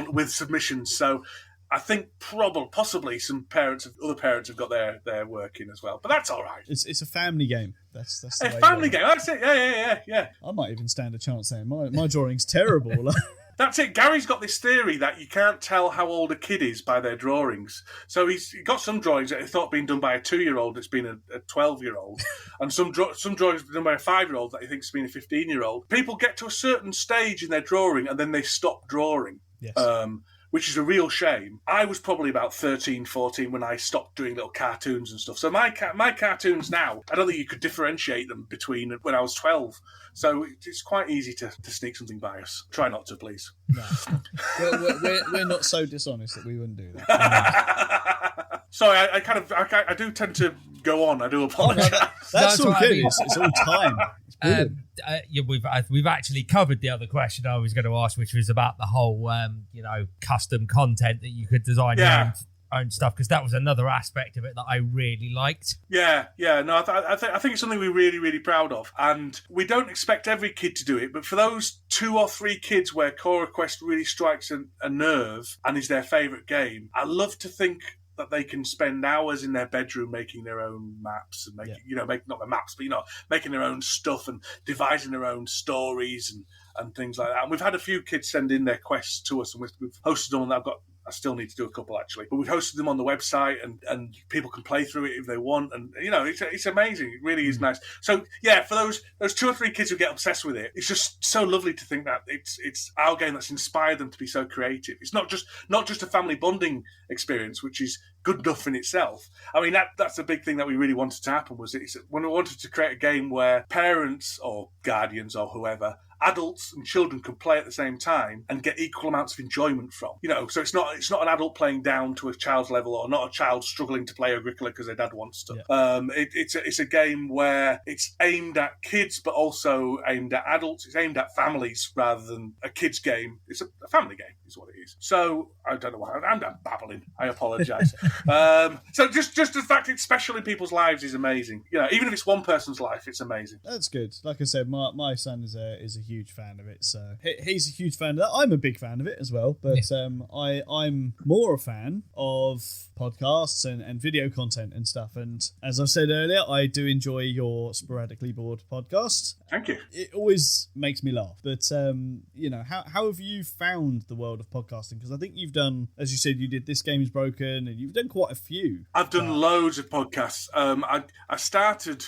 with submissions. So I think possibly some other parents have got their work in as well, but that's all right. It's a family game. That's the a way family to go. game. That's it. Yeah. I might even stand a chance there. My drawing's terrible. That's it. Gary's got this theory that you can't tell how old a kid is by their drawings. So he's got some drawings that he thought being done by a 2-year-old that's been a 12-year-old, and some drawings done by a 5-year-old that he thinks has been a 15-year-old. People get to a certain stage in their drawing and then they stop drawing. Yes. Which is a real shame. I was probably about 13, 14 when I stopped doing little cartoons and stuff. So my cartoons now, I don't think you could differentiate them between when I was 12. So it's quite easy to sneak something by us. Try not to, please. No. we're not so dishonest that we wouldn't do that. Sorry, I do tend to go on. I do apologise. That's all what good. I mean. It's all time. It's brilliant. We've actually covered the other question I was going to ask, which was about the whole custom content that you could design your own stuff, because that was another aspect of it that I really liked. Yeah. No, I think it's something we're really, really proud of, and we don't expect every kid to do it. But for those 2 or 3 kids where Coraquest really strikes a nerve and is their favourite game, I love to think that they can spend hours in their bedroom making their own maps and not the maps, but making their own stuff and devising their own stories and things like that. And we've had a few kids send in their quests to us, and we've hosted them. And I still need to do a couple actually, but we've hosted them on the website, and people can play through it if they want. And it's amazing. It really is nice. So yeah, for those 2 or 3 kids who get obsessed with it, it's just so lovely to think that it's our game that's inspired them to be so creative. It's not just a family bonding experience, which is good enough in itself. I mean, that's a big thing that we really wanted to happen. Was when we wanted to create a game where parents or guardians or whoever, adults and children can play at the same time and get equal amounts of enjoyment from. So it's not an adult playing down to a child's level, or not a child struggling to play Agricola because their dad wants to. Yeah. It's a game where it's aimed at kids, but also aimed at adults. It's aimed at families rather than a kids game. It's a family game, is what it is. So I don't know why I'm babbling. I apologise. So just the fact it's special in people's lives is amazing. Even if it's one person's life, it's amazing. That's good. Like I said, my son is a huge fan of it, so he's a huge fan of that. I'm a big fan of it as well, but I'm more a fan of podcasts and video content and stuff. And as I said earlier, I do enjoy your Sporadically Bored podcast. Thank you. It always makes me laugh. But how have you found the world of podcasting? Because I think you've done, as you said, you did This Game Is Broken, and you've done quite a few. I've done loads of podcasts. I started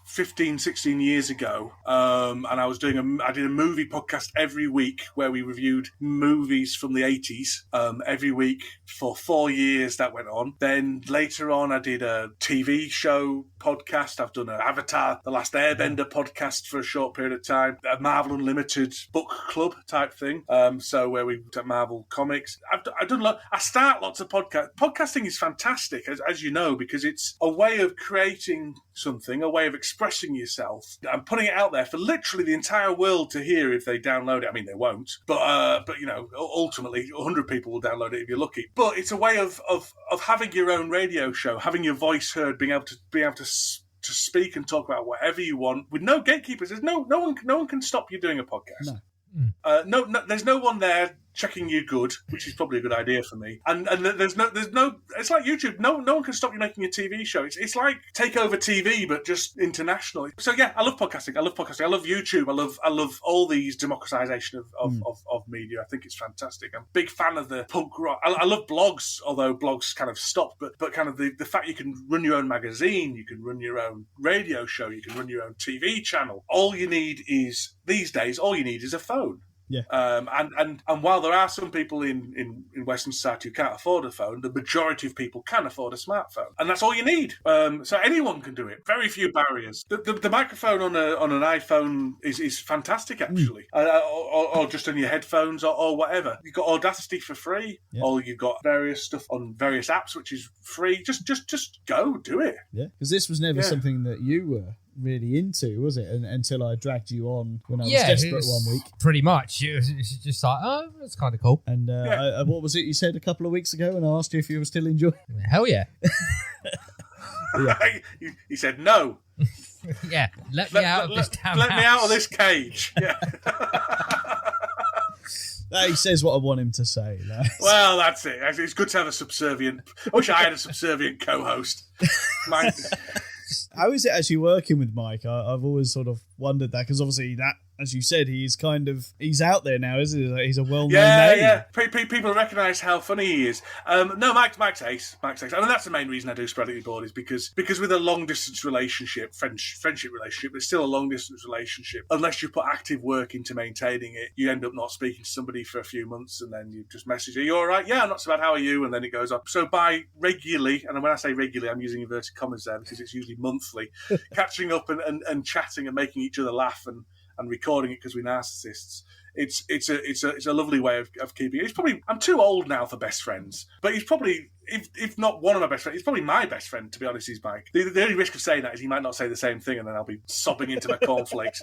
15, 16 years ago, and I did a movie podcast every week where we reviewed movies from the 80s every week for 4 years. That went on. Then later on, I did a TV show podcast. I've done an Avatar, The Last Airbender podcast for a short period of time. A Marvel Unlimited book club type thing. So where we looked at Marvel comics. I've done I start lots of podcasts. Podcasting is fantastic, as you know, because it's a way of creating something, a way of expressing yourself and putting it out there for literally the entire world to hear if they download it. I mean, they won't, but ultimately 100 people will download it if you're lucky. But it's a way of having your own radio show, having your voice heard, being able to speak and talk about whatever you want with no gatekeepers. There's no one can stop you doing a podcast. No. There's no one there checking you good, which is probably a good idea for me. And there's no. It's like YouTube. No one can stop you making a TV show. It's like Takeover TV, but just internationally. So yeah, I love podcasting. I love YouTube. I love all these democratization of media. I think it's fantastic. I'm a big fan of the punk rock. I love blogs, although blogs kind of stopped. But kind of the fact you can run your own magazine, you can run your own radio show, you can run your own TV channel. These days, all you need is a phone. Yeah. And while there are some people in Western society who can't afford a phone, the majority of people can afford a smartphone, and that's all you need. So anyone can do it. Very few barriers. The microphone on an iPhone is fantastic, actually, or just on your headphones or whatever. You've got Audacity for free, or you've got various stuff on various apps which is free. Just go do it. Yeah, because this was never something that you were really into, was it? Until I dragged you on when I was desperate one week. Pretty much. It was just like, oh, that's kind of cool. And what was it you said a couple of weeks ago when I asked you if you were still enjoying? Hell yeah. He said no. Yeah, let me out of this damn Let house. me out of this cage. Yeah. He says what I want him to say. Well, that's it. It's good to have a subservient. I wish I had a subservient co-host. How is it actually working with Mike? I've always sort of wondered that, because obviously that, as you said, he's out there now, isn't he? He's a well-known name. Yeah. People recognise how funny he is. No, Mike's ace. I mean, that's the main reason I do Sporadically Bored, is because with a long-distance relationship, friendship relationship, it's still a long-distance relationship. Unless you put active work into maintaining it, you end up not speaking to somebody for a few months, and then you just message, are you all right? Yeah, I'm not so bad, how are you? And then it goes on. So by regularly, and when I say regularly, I'm using inverted commas there, because it's usually monthly, catching up and chatting and making each other laugh and recording it because we're narcissists. It's a lovely way of keeping it. I'm too old now for best friends, but he's probably, if not one of my best friends, he's probably my best friend, to be honest, is Mike. The only risk of saying that is he might not say the same thing, and then I'll be sobbing into my cornflakes.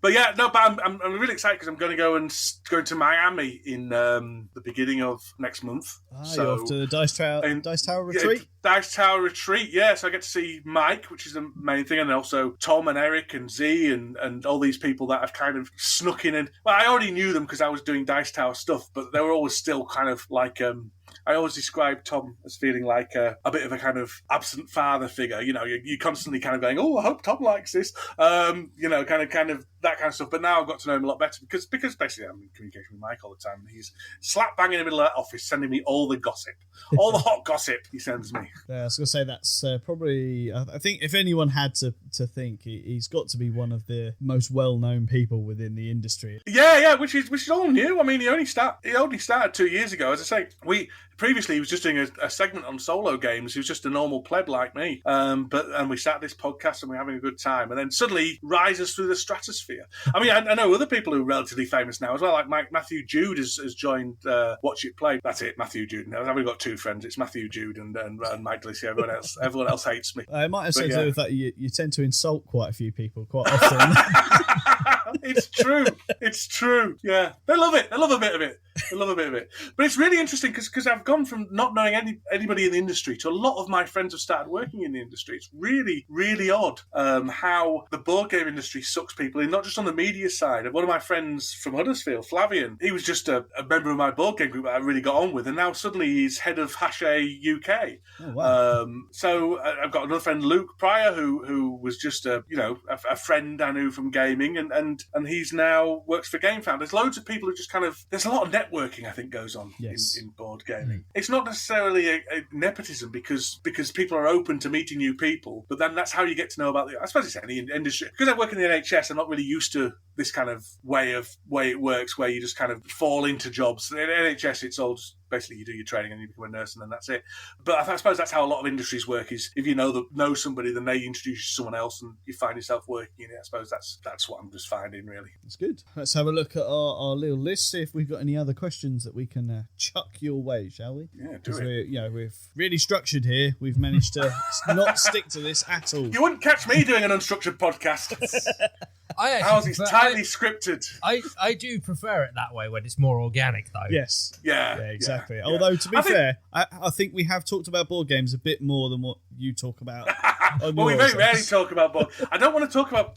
But yeah, no, but I'm really excited because I'm going to go to Miami in the beginning of next month. You're off to the Dice Tower retreat? Dice Tower retreat, yeah. So I get to see Mike, which is the main thing, and also Tom and Eric and Z and all these people that I've kind of snuck in. And well, I already knew them because I was doing Dice Tower stuff, but they were always still kind of like I always describe Tom as feeling like a bit of a kind of absent father figure. You know, you're constantly kind of going, oh, I hope Tom likes this. You know, kind of that kind of stuff. But now I've got to know him a lot better because basically I'm in communication with Mike all the time, and he's slap bang in the middle of that office sending me all the gossip, all the hot gossip he sends me. Yeah, I was going to say that's probably. I think if anyone had to think, he's got to be one of the most well-known people within the industry. Yeah, which is all new. I mean, he only started 2 years ago. As I say, previously he was just doing a segment on solo games. He was just a normal pleb like me. And we started this podcast and we're having a good time. And then suddenly he rises through the stratosphere. I mean, I know other people who are relatively famous now as well. Like Matthew Jude has joined Watch It Play. That's it, Matthew Jude. Now, I've only got two friends. It's Matthew Jude and Mike Gleason. Everyone else hates me. It might have something to do with that you tend to insult quite a few people quite often. It's true. Yeah, they love it. They love a bit of it. But it's really interesting because I've gone from not knowing anybody in the industry to a lot of my friends have started working in the industry. It's really, really odd how the board game industry sucks people in, not just on the media side. One of my friends from Huddersfield, Flavian, he was just a member of my board game group that I really got on with, and now suddenly he's head of Hashay UK. Oh, wow. So I've got another friend, Luke Pryor, who was just a friend I knew from gaming, and he's now works for GameFound. There's loads of people who just kind of, there's a lot of networking I think goes on in board gaming. It's not necessarily a nepotism because people are open to meeting new people, but then that's how you get to know about I suppose it's any industry. Because I work in the NHS, I'm not really used to this kind of way it works, where you just kind of fall into jobs. In NHS, it's all just basically you do your training and you become a nurse and then that's it. But I suppose that's how a lot of industries work, is if you know somebody, then they introduce you to someone else and you find yourself working in it. I suppose that's what I'm just finding, really. That's good. Let's have a look at our little list, see if we've got any other questions that we can chuck your way, shall we? Yeah, do it. We're really structured here. We've managed to not stick to this at all. You wouldn't catch me doing an unstructured podcast. Ours is tightly scripted. I do prefer it that way when it's more organic, though. Yes. Yeah, exactly. Yeah. Although, to be fair, I think we have talked about board games a bit more than what you talk about. Well, we very rarely talk about board. I don't want to talk about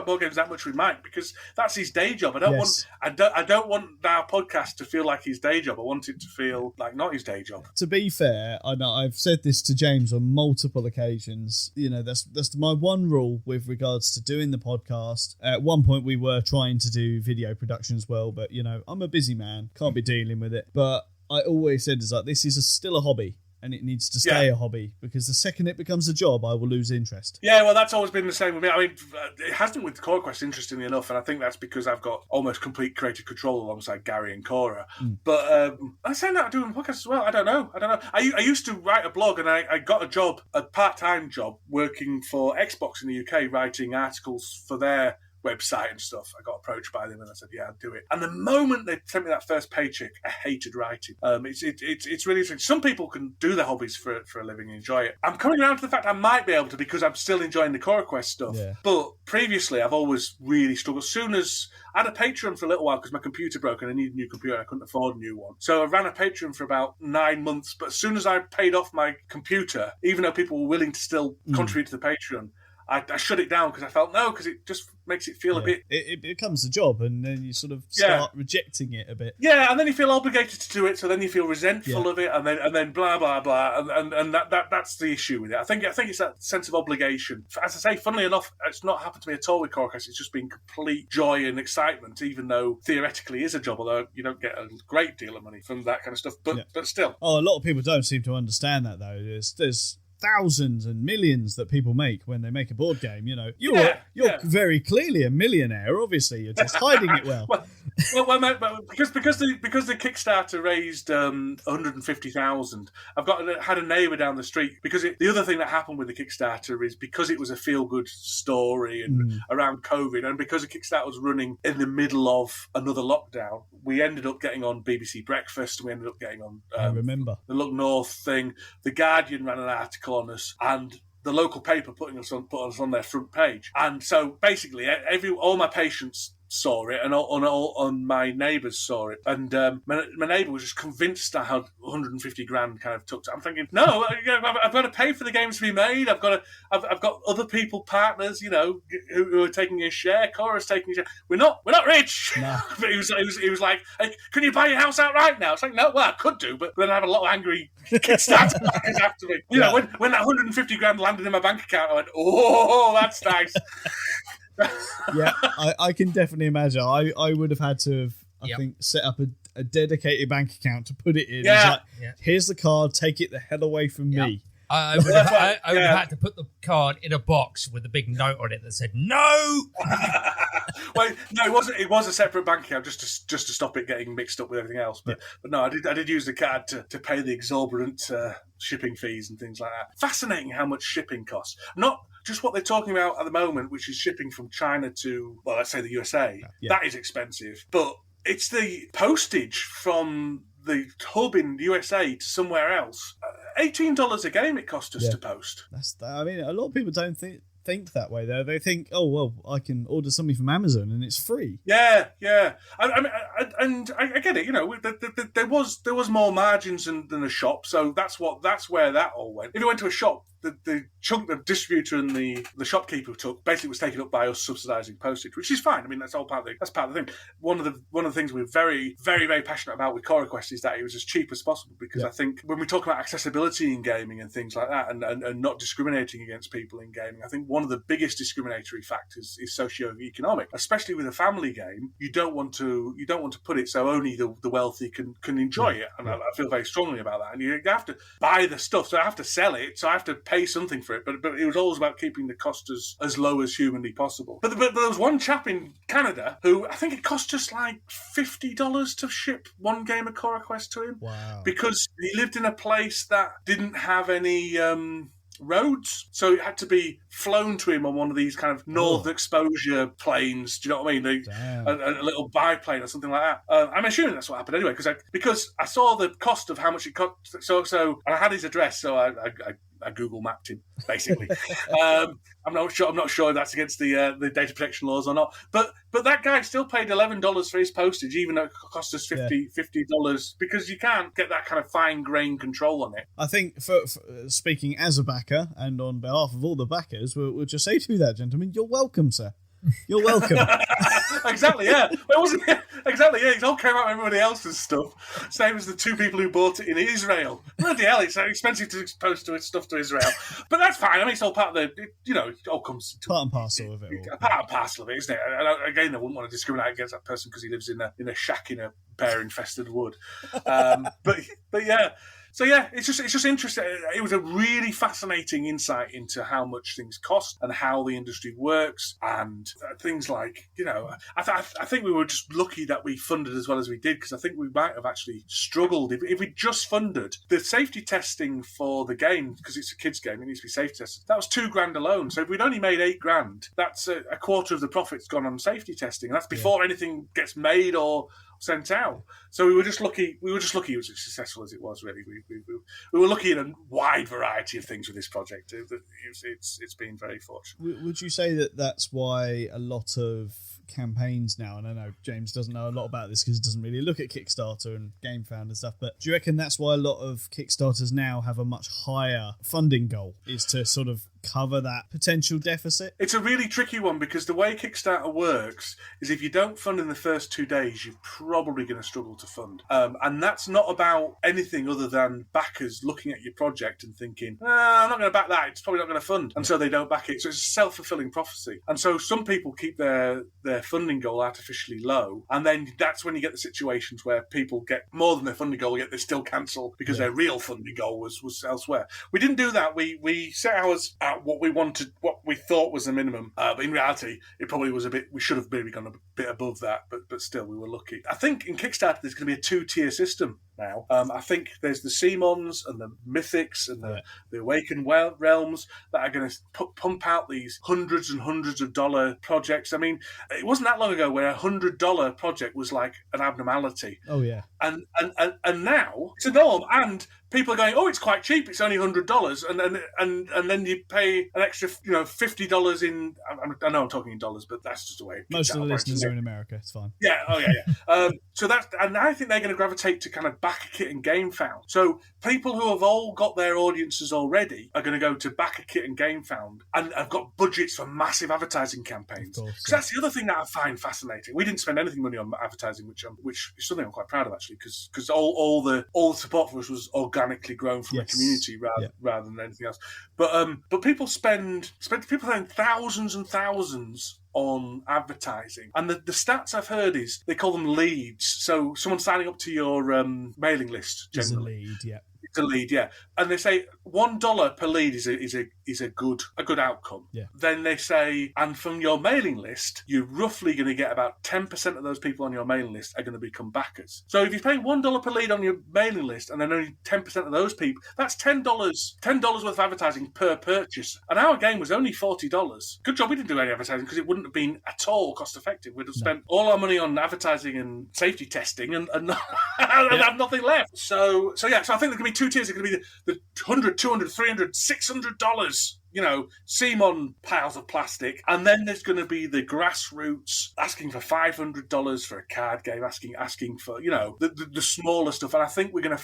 board games that much with Mike because that's his day job. I don't want our podcast to feel like his day job. I want it to feel like not his day job. To be fair, I know I've said this to James on multiple occasions. You know, that's my one rule with regards to doing the podcast. At one point, we were trying to do video production as well, but you know, I'm a busy man, can't be dealing with it. But I always said, is like, this is still a hobby. And it needs to stay a hobby, because the second it becomes a job, I will lose interest. Yeah, well, that's always been the same with me. I mean, it has been with Coraquest, interestingly enough, and I think that's because I've got almost complete creative control alongside Gary and Cora. But I say that doing podcasts as well. I don't know. I used to write a blog, and I got a part-time job, working for Xbox in the UK, writing articles for their website and stuff. I got approached by them and I said, yeah, I'll do it. And the moment they sent me that first paycheck, I hated writing. It's really interesting. Some people can do their hobbies for a living and enjoy it. I'm coming around to the fact I might be able to, because I'm still enjoying the Coraquest stuff. Yeah. But previously, I've always really struggled. As soon as I had a Patreon for a little while because my computer broke and I needed a new computer. I couldn't afford a new one. So I ran a Patreon for about 9 months. But as soon as I paid off my computer, even though people were willing to still contribute to the Patreon, I shut it down because I felt because it just makes it feel a bit. It becomes a job, and then you sort of start rejecting it a bit. Yeah, and then you feel obligated to do it, so then you feel resentful of it, and then blah blah blah, and that's the issue with it. I think it's that sense of obligation. As I say, funnily enough, it's not happened to me at all with Coraquest. It's just been complete joy and excitement, even though theoretically is a job, although you don't get a great deal of money from that kind of stuff. But still. Oh, a lot of people don't seem to understand that though. There's thousands and millions that people make when they make a board game. You know, you're very clearly a millionaire. Obviously, you're just hiding it well. because the Kickstarter raised 150,000. Had a neighbour down the street because the other thing that happened with the Kickstarter is because it was a feel good story and around COVID, and because the Kickstarter was running in the middle of another lockdown, we ended up getting on BBC Breakfast. We ended up getting on. I remember the Look North thing. The Guardian ran an article on us, and the local paper put us on their front page. And so basically all my patients saw it, and all my neighbours saw it, and my neighbour was just convinced I had 150 grand kind of tucked. I'm thinking, no, I've got to pay for the games to be made. I've got other people, partners, who are taking a share. Cora's taking a share. We're not rich. No. But he was like, hey, can you buy your house outright now? It's like, no, well, I could do, but then I have a lot of angry Kickstarter backers after me. When that 150 grand landed in my bank account, I went, oh, that's nice. Yeah, I can definitely imagine. I would have had to have, I think, set up a dedicated bank account to put it in. Yeah. Here's the card, take it the hell away from me. I would have had to put the card in a box with a big note on it that said no. Well, no, it was a separate bank account just to stop it getting mixed up with everything else. But no, I did use the card to pay the exorbitant shipping fees and things like that. Fascinating how much shipping costs. Not just what they're talking about at the moment, which is shipping from China to, well, let's say the USA. Yeah. That is expensive, but it's the postage from the hub in the USA to somewhere else. $18 a game it cost us to post. I mean, a lot of people don't think that way though. They think, oh well, I can order something from Amazon and it's free. Yeah. I get it. There was more margins than a shop, so that's where that all went. If you went to a shop, the chunk the distributor and the shopkeeper took basically was taken up by us subsidising postage, which is fine. I mean, that's part of the thing. One of the things we're very, very, very passionate about with Coraquest is that it was as cheap as possible, because I think when we talk about accessibility in gaming and things like that, and not discriminating against people in gaming, I think one of the biggest discriminatory factors is socio-economic. Especially with a family game, you don't want to put it so only the wealthy can enjoy it, and I feel very strongly about that. And you have to buy the stuff, so I have to sell it, so I have to pay something for it, but it was always about keeping the cost as low as humanly possible. But there was one chap in Canada who, I think it cost just like $50 to ship one game of Coraquest to him. Wow. Because he lived in a place that didn't have any roads, so it had to be flown to him on one of these kind of north exposure planes. Do you know what I mean? A little biplane or something like that. I'm assuming that's what happened anyway, because I saw the cost of how much it cost. So and I had his address, so I Google mapped him basically. I'm not sure if that's against the data protection laws or not. But that guy still paid $11 for his postage, even though it cost us $50, because you can't get that kind of fine grained control on it. I think for speaking as a backer and on behalf of all the backers, we'll just say to that gentleman, you're welcome, sir. You're welcome. Exactly, yeah. Well, it wasn't exactly, yeah. It all came out of everybody else's stuff. Same as the two people who bought it in Israel. Bloody hell, it's so expensive to post stuff to Israel. But that's fine. I mean, it's all part of it all comes to part and parcel of it all. Part and parcel of it, isn't it? And again, I wouldn't want to discriminate against that person because he lives in a shack in a bear-infested wood. But yeah. So yeah, it's just interesting. It was a really fascinating insight into how much things cost and how the industry works, and things like, I think we were just lucky that we funded as well as we did, because I think we might have actually struggled if we just funded the safety testing for the game, because it's a kids game, it needs to be safety tested. That was $2,000 alone. So if we'd only made $8,000, that's a quarter of the profits gone on safety testing, and that's before anything gets made or sent out. So we were just lucky. It was as successful as it was. Really, we were lucky in a wide variety of things with this project. It's been very fortunate. Would you say that that's why a lot of campaigns now, and I know James doesn't know a lot about this because he doesn't really look at Kickstarter and GameFound and stuff, but do you reckon that's why a lot of Kickstarters now have a much higher funding goal, is to sort of cover that potential deficit? It's a really tricky one, because the way Kickstarter works is if you don't fund in the first 2 days, you're probably going to struggle to fund. And that's not about anything other than backers looking at your project and thinking, I'm not going to back that, it's probably not going to fund. And so they don't back it. So it's a self-fulfilling prophecy. And so some people keep their funding goal artificially low. And then that's when you get the situations where people get more than their funding goal, yet they still cancel because their real funding goal was elsewhere. We didn't do that. We set ours at what we wanted, what we thought was the minimum. But in reality, it probably was we should have maybe gone a bit above that, but still, we were lucky. I think in Kickstarter, there's going to be a 2-tier system now. I think there's the Seamons and the Mythics and the Awakened Realms that are going to pump out these hundreds and hundreds of dollar projects. I mean, it wasn't that long ago where $100 project was like an abnormality. Oh yeah. And now it's a norm, and people are going, oh, it's quite cheap. It's only $100, and then you pay an extra, $50 in. I know I'm talking in dollars, but that's just the way. Most of the listeners are in America. It's fine. Yeah. Oh yeah. So and I think they're going to gravitate to kind of back a kit and game found. So people who have all got their audiences already are going to go to back a kit and game found, and have got budgets for massive advertising campaigns. So that's the other thing that I find fascinating. We didn't spend anything money on advertising, which is something I'm quite proud of actually, because all the support for us was organically grown from the community rather than anything else. But people spend thousands and thousands on advertising, and the stats I've heard is they call them leads. So someone signing up to your mailing list generally. It's a lead, yeah. It's a lead, yeah. And they say $1 per lead is a good outcome. Yeah. Then they say, and from your mailing list, you're roughly going to get about 10% of those people on your mailing list are going to become backers. So if you're paying $1 per lead on your mailing list, and then only 10% of those people, that's $10 worth of advertising per purchase. And our game was only $40. Good job we didn't do any advertising, because it wouldn't have been at all cost effective. We'd have spent all our money on advertising and safety testing and have nothing left. So I think there's going to be two tiers. It's going to be the $100, $200, $300, $600, Seamon piles of plastic, and then there's going to be the grassroots asking for $500 for a card game, asking for the smaller stuff. And I think we're going to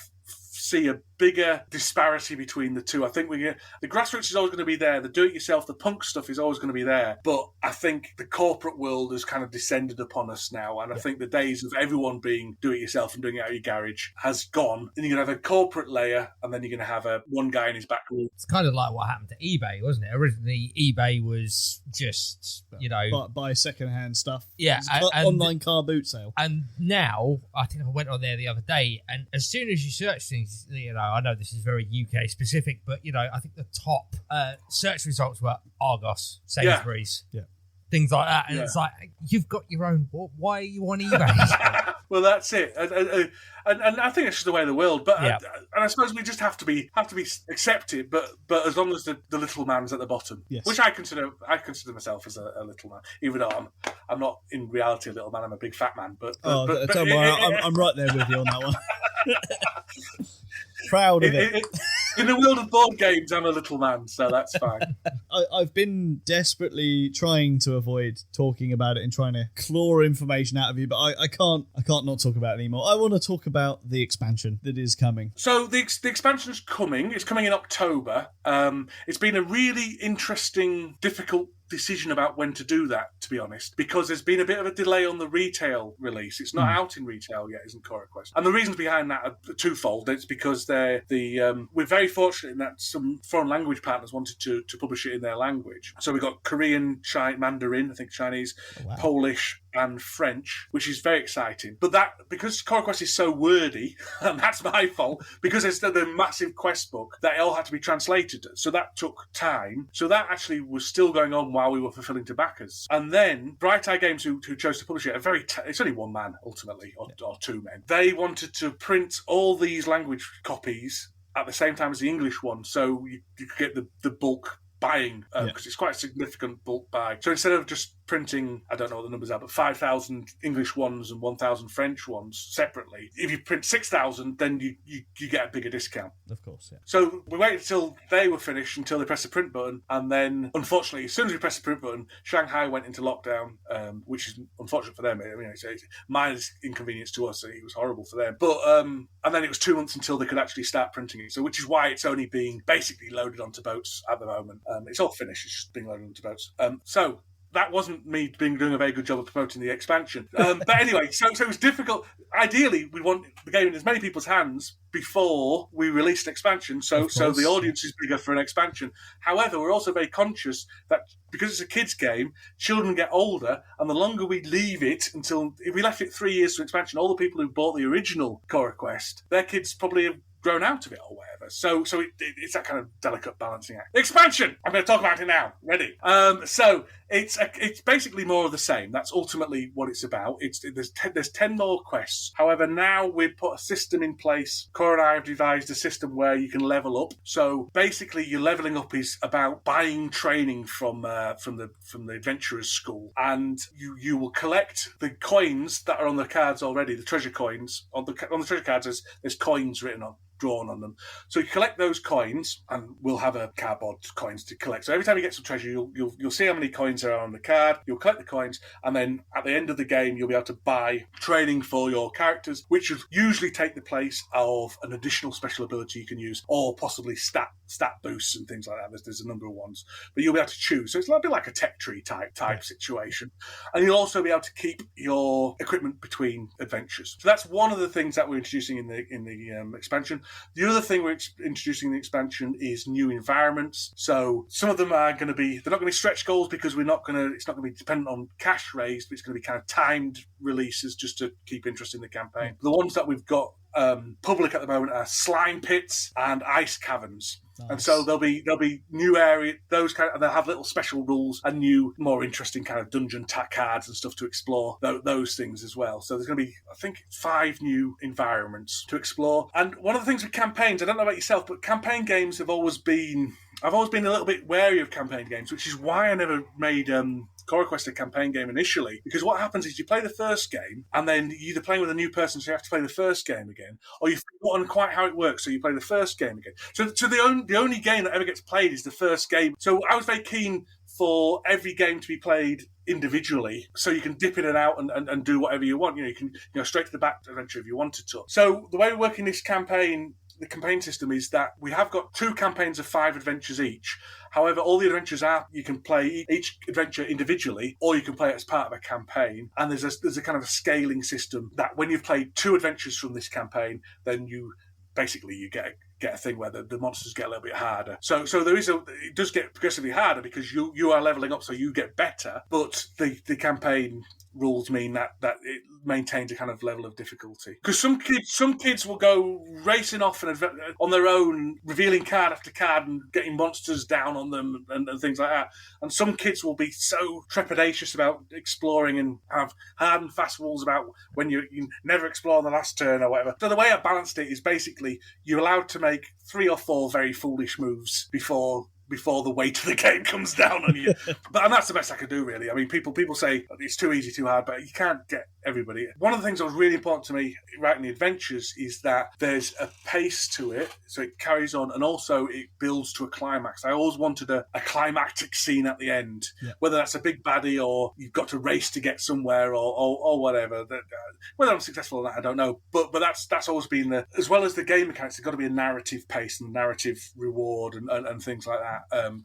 see a bigger disparity between the two. I think the grassroots is always going to be there. The do-it-yourself, the punk stuff is always going to be there. But I think the corporate world has kind of descended upon us now. And I think the days of everyone being do-it-yourself and doing it out of your garage has gone. And you're going to have a corporate layer, and then you're going to have one guy in his back room. It's kind of like what happened to eBay, wasn't it? Originally, eBay was just, buy second-hand stuff. Yeah. And online car boot sale. And now, I think I went on there the other day, and as soon as you search things, I know this is very UK specific, but I think the top search results were Argos, Sainsbury's, things like that, and it's like, you've got your own. Why are you on eBay? Well, that's it, and I think it's just the way of the world. But and I suppose we just have to be accepted. But as long as the little man's at the bottom, which I consider myself as a little man, even though I'm not in reality a little man. I'm a big fat man. But don't worry, I'm right there with you on that one. Proud of it. In the world of board games, I'm a little man, so that's fine. I've been desperately trying to avoid talking about it and trying to claw information out of you, but I can't not talk about it anymore. I want to talk about the expansion that is coming. So the expansion's coming. It's coming in October. It's been a really interesting, difficult decision about when to do that, to be honest, because there's been a bit of a delay on the retail release. It's not out in retail yet, isn't Coraquest? And the reasons behind that are twofold. It's because we're very fortunate in that some foreign language partners wanted to publish it in their language. So we've got Korean, Mandarin, I think Chinese, Polish, and French, which is very exciting. But that, because Coraquest is so wordy, and that's my fault, because it's the massive quest book, that it all had to be translated. So that took time. So that actually was still going on while we were fulfilling to backers. And then Bright Eye Games, who chose to publish it, it's only one man, ultimately, or two men. They wanted to print all these language copies at the same time as the English one, so you could get the bulk buying, because it's quite a significant bulk buy. So instead of just printing, I don't know what the numbers are, but 5,000 English ones and 1,000 French ones separately, if you print 6,000, then you get a bigger discount. Of course, yeah. So we waited until they were finished, until they pressed the print button, and then, unfortunately, as soon as we pressed the print button, Shanghai went into lockdown, which is unfortunate for them. I mean, it's minus inconvenience to us. It was horrible for them. But and then it was 2 months until they could actually start printing it. So, which is why it's only being basically loaded onto boats at the moment. It's all finished. It's just being loaded onto boats. So that wasn't me doing a very good job of promoting the expansion. But anyway, so it was difficult. Ideally, we want the game in as many people's hands before we release an expansion, so the audience is bigger for an expansion. However, we're also very conscious that because it's a kids' game, children get older, and the longer we leave it until, if we left it 3 years for expansion, all the people who bought the original Coraquest, their kids probably have grown out of it or whatever. whatever. So it's that kind of delicate balancing act. Expansion. I'm going to talk about it now. Ready? So it's basically more of the same. That's ultimately what it's about. There's 10 more quests. However, now we've put a system in place. Cora and I have devised a system where you can level up. So basically, your leveling up is about buying training from the adventurers school, and you will collect the coins that are on the cards already. The treasure coins on the treasure cards. There's coins drawn on them. So you collect those coins, and we'll have a cardboard coins to collect. So every time you get some treasure, you'll see how many coins are on the card. You'll collect the coins, and then at the end of the game, you'll be able to buy training for your characters, which will usually take the place of an additional special ability you can use, or possibly stat boosts and things like that. There's a number of ones, but you'll be able to choose. So it's a bit like a tech tree type situation, and you'll also be able to keep your equipment between adventures. So that's one of the things that we're introducing in the expansion. The other thing we're introducing in the expansion is new environments. So some of them are going to be, they're not going to be stretch goals because it's not going to be dependent on cash raised, but it's going to be kind of timed releases just to keep interest in the campaign. The ones that we've got public at the moment are slime pits and ice caverns. Nice. And so there'll be new area, they'll have little special rules and new, more interesting kind of dungeon cards and stuff to explore those things as well. So there's going to be, I think, 5 new environments to explore. And one of the things with campaigns, I don't know about yourself, but campaign games I've always been a little bit wary of campaign games, which is why I never made Coraquest a campaign game initially, because what happens is you play the first game and then you're either playing with a new person, so you have to play the first game again, or you've forgotten quite how it works, so you play the first game again. So the only game that ever gets played is the first game. So I was very keen for every game to be played individually, so you can dip in and out and do whatever you want. You can straight to the back adventure if you wanted to. So the way we work in this campaign, the campaign system, is that we have got 2 campaigns of 5 adventures each. However, all the adventures you can play each adventure individually, or you can play it as part of a campaign. And there's a kind of a scaling system that when you've played 2 adventures from this campaign, then you get a thing where the monsters get a little bit harder. So it does get progressively harder because you are leveling up, so you get better. But the campaign rules mean that it maintains a kind of level of difficulty. Because some kids will go racing off on their own, revealing card after card and getting monsters down on them and things like that. And some kids will be so trepidatious about exploring and have hard and fast rules about when you never explore on the last turn or whatever. So the way I balanced it is basically you're allowed to make 3 or 4 very foolish moves before the weight of the game comes down on you. And that's the best I could do, really. I mean, people say it's too easy, too hard, but you can't get everybody. One of the things that was really important to me writing the adventures is that there's a pace to it, so it carries on, and also it builds to a climax. I always wanted a climactic scene at the end, whether that's a big baddie or you've got to race to get somewhere or whatever. Whether I'm successful in that, I don't know. But that's always been as well as the game mechanics, there's got to be a narrative pace and narrative reward and things like that.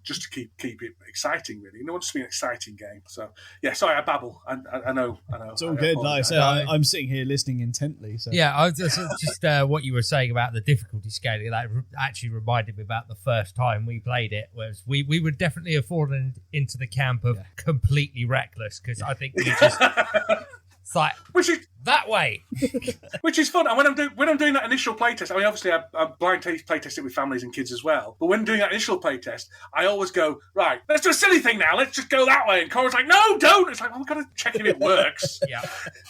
Just to keep it exciting, really. You want it to be an exciting game. So, yeah, sorry, I babble. I know. It's all good. Like I said, I'm sitting here listening intently. So. Yeah, I was just what you were saying about the difficulty scaling, that actually reminded me about the first time we played it, whereas we would definitely have fallen into the camp of completely reckless, because I think we just... It's like, that way. Which is fun. And when I'm doing that initial playtest, I mean, obviously I blind playtest it with families and kids as well. But when doing that initial playtest, I always go, right, let's do a silly thing now. Let's just go that way. And Cora's like, no, don't. It's like, well, we've got to check if it works. Yeah.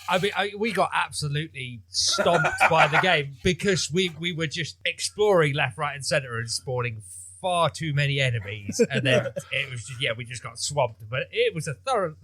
I mean, we got absolutely stomped by the game because we were just exploring left, right, and centre and spawning far too many enemies, and then it was just, we just got swamped, but it was a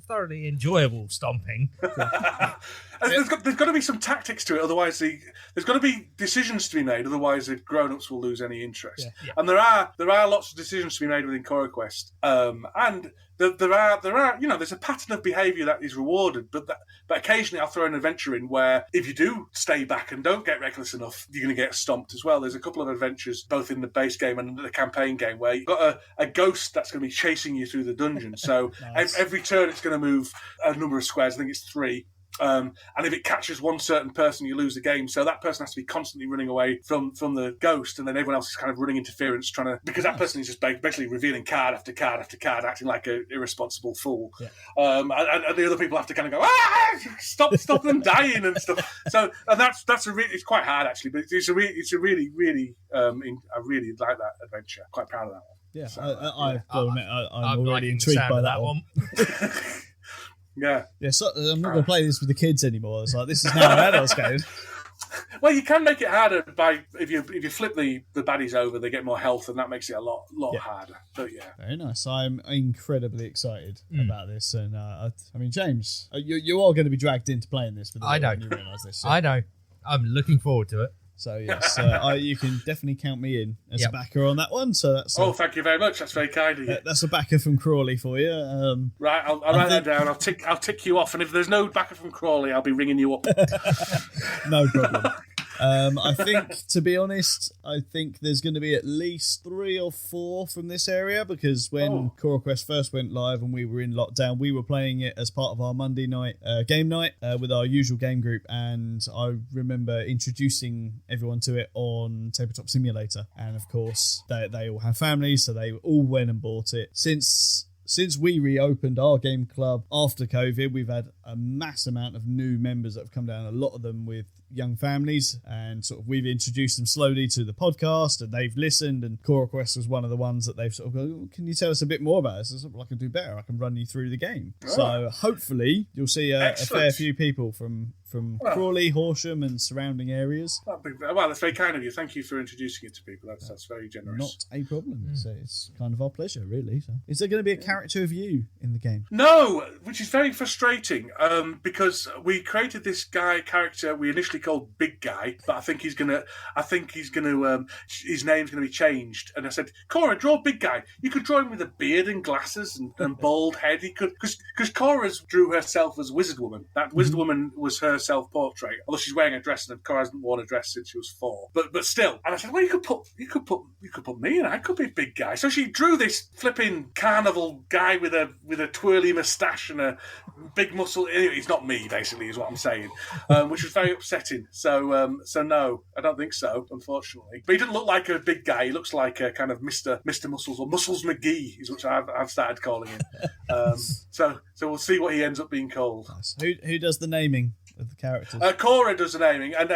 thoroughly enjoyable stomping. There's got to be some tactics to it, otherwise there's got to be decisions to be made, otherwise the grown-ups will lose any interest. And there are lots of decisions to be made within Coraquest, and there are there's a pattern of behaviour that is rewarded, but occasionally I'll throw an adventure in where if you do stay back and don't get reckless enough, you're going to get stomped as well. There's a couple of adventures both in the base game and the campaign game where you've got a ghost that's going to be chasing you through the dungeon. So nice. Every turn it's going to move a number of squares. I think it's 3. And if it catches one certain person, you lose the game. So that person has to be constantly running away from the ghost, and then everyone else is kind of running interference, because that person is just basically revealing card after card after card, acting like an irresponsible fool. Yeah. And the other people have to kind of go, stop them dying and stuff. So and it's quite hard actually, but it's a really I really like that adventure. Quite proud of that one. Yeah, so, I'm already intrigued by that one. Yeah. So I'm not going to play this with the kids anymore. It's like, this is now an adult's game. Well, you can make it harder by if you flip the baddies over, they get more health, and that makes it a lot harder. But yeah, very nice. I'm incredibly excited about this, and I mean, James, you are going to be dragged into playing this. I know. When you realise this. So. I know. I'm looking forward to it. So yes, you can definitely count me in as a backer on that one. So that's thank you very much. That's very kind of you. That's a backer from Crawley for you. Right, I'll write that down. I'll tick you off, and if there's no backer from Crawley, I'll be ringing you up. No problem. I think, to be honest, there's going to be at least 3 or 4 from this area, because when Coraquest first went live and we were in lockdown, we were playing it as part of our Monday night game night with our usual game group, and I remember introducing everyone to it on Tabletop Simulator, and of course they all have families, so they all went and bought it. Since we reopened our game club after COVID, we've had a mass amount of new members that have come down, a lot of them with young families, and sort of we've introduced them slowly to the podcast, and they've listened, and Coraquest was one of the ones that they've sort of go, can you tell us a bit more about this? I can do better. I can run you through the game. Oh. So hopefully you'll see a fair few people from Crawley, Horsham and surrounding areas. Well, that's very kind of you. Thank you for introducing it to people. That's very generous. Not a problem. It's kind of our pleasure, really. So, is there going to be a character of you in the game? No, which is very frustrating, because we created this guy character we initially called Big Guy, but I think his name's gonna be changed. And I said, Cora, draw Big Guy. You could draw him with a beard and glasses and bald head. He could, because Cora's drew herself as Wizard Woman. That Wizard Woman was her self-portrait, although she's wearing a dress, and Cora hasn't worn a dress since she was 4. But still, and I said, well, you could put me in. I could be Big Guy. So she drew this flipping carnival guy with a twirly moustache and a big muscle. Anyway, he's not me, basically, is what I'm saying, which was very upsetting. So no, I don't think so, unfortunately. But he doesn't look like a big guy. He looks like a kind of Mr. Muscles, or Muscles McGee, is what I've started calling him. So we'll see what he ends up being called. Nice. Who does the naming of the characters? Cora does the naming, and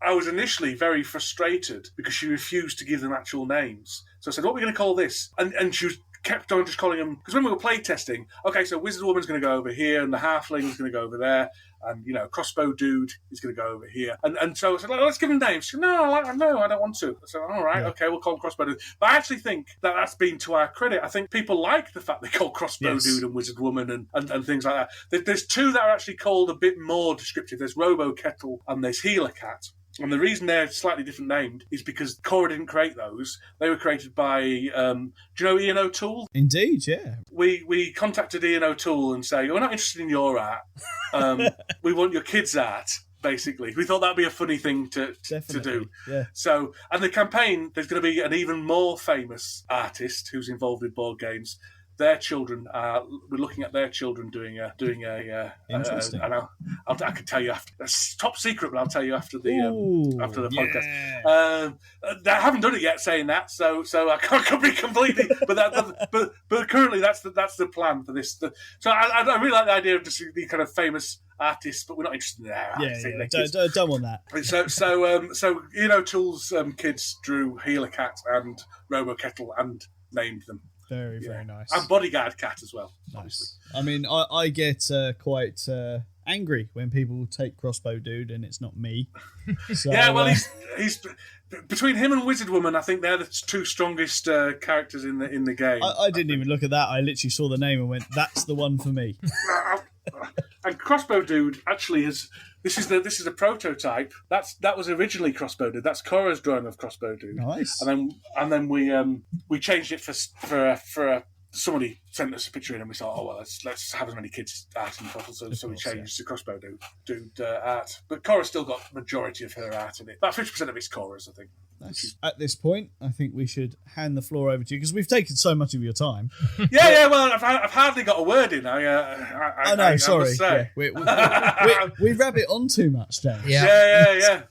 I was initially very frustrated because she refused to give them actual names. So I said, what are we going to call this? And she kept on just calling them, because when we were play testing, okay, so Wizard Woman's going to go over here, and the Halfling is going to go over there, and Crossbow Dude is going to go over here, and so I said, let's give them names. She said, no, I don't want to. I said, all right, okay, we'll call them Crossbow Dude. But I actually think that's been to our credit. I think people like the fact they call Crossbow Dude and Wizard Woman and things like that. There's 2 that are actually called a bit more descriptive. There's Robo Kettle and there's Healer Cat. And the reason they're slightly different named is because Cora didn't create those. They were created by, do you know Ian O'Toole? Indeed, yeah. We contacted Ian O'Toole and say, we're not interested in your art. We want your kids' art, basically. We thought that'd be a funny thing to do. Yeah. So, and the campaign, there's going to be an even more famous artist who's involved with board games. Their children we're looking at their children doing a interesting. And I can tell you after. That's top secret, but I'll tell you after the podcast. I haven't done it yet, saying that, so I could be completely. But currently that's the plan for this. So I really like the idea of just the kind of famous artists, but we're not interested in that. Yeah. Don't want that. So O'Toole's kids drew Healer Cat and Robo Kettle and named them. Very, very nice. And Bodyguard Cat as well. Nice. Obviously. I mean, I get quite angry when people take Crossbow Dude and it's not me. So, yeah, well, he's between him and Wizard Woman, I think they're the 2 strongest characters in the game. I didn't even look at that. I literally saw the name and went, that's the one for me. And Crossbow Dude actually is. This is a prototype. That was originally Crossbow Dude. That's Cora's drawing of Crossbow Dude. Nice. And then we changed it for somebody sent us a picture in, and we thought, oh well, let's have as many kids art in possible. So we changed to Crossbow Dude art. But Cora's still got majority of her art in it. About 50% of it's Cora's, I think. At this point, I think we should hand the floor over to you because we've taken so much of your time. Yeah. Well, I've hardly got a word in. I know. Sorry. Yeah. We rabbit on too much, James. Yeah.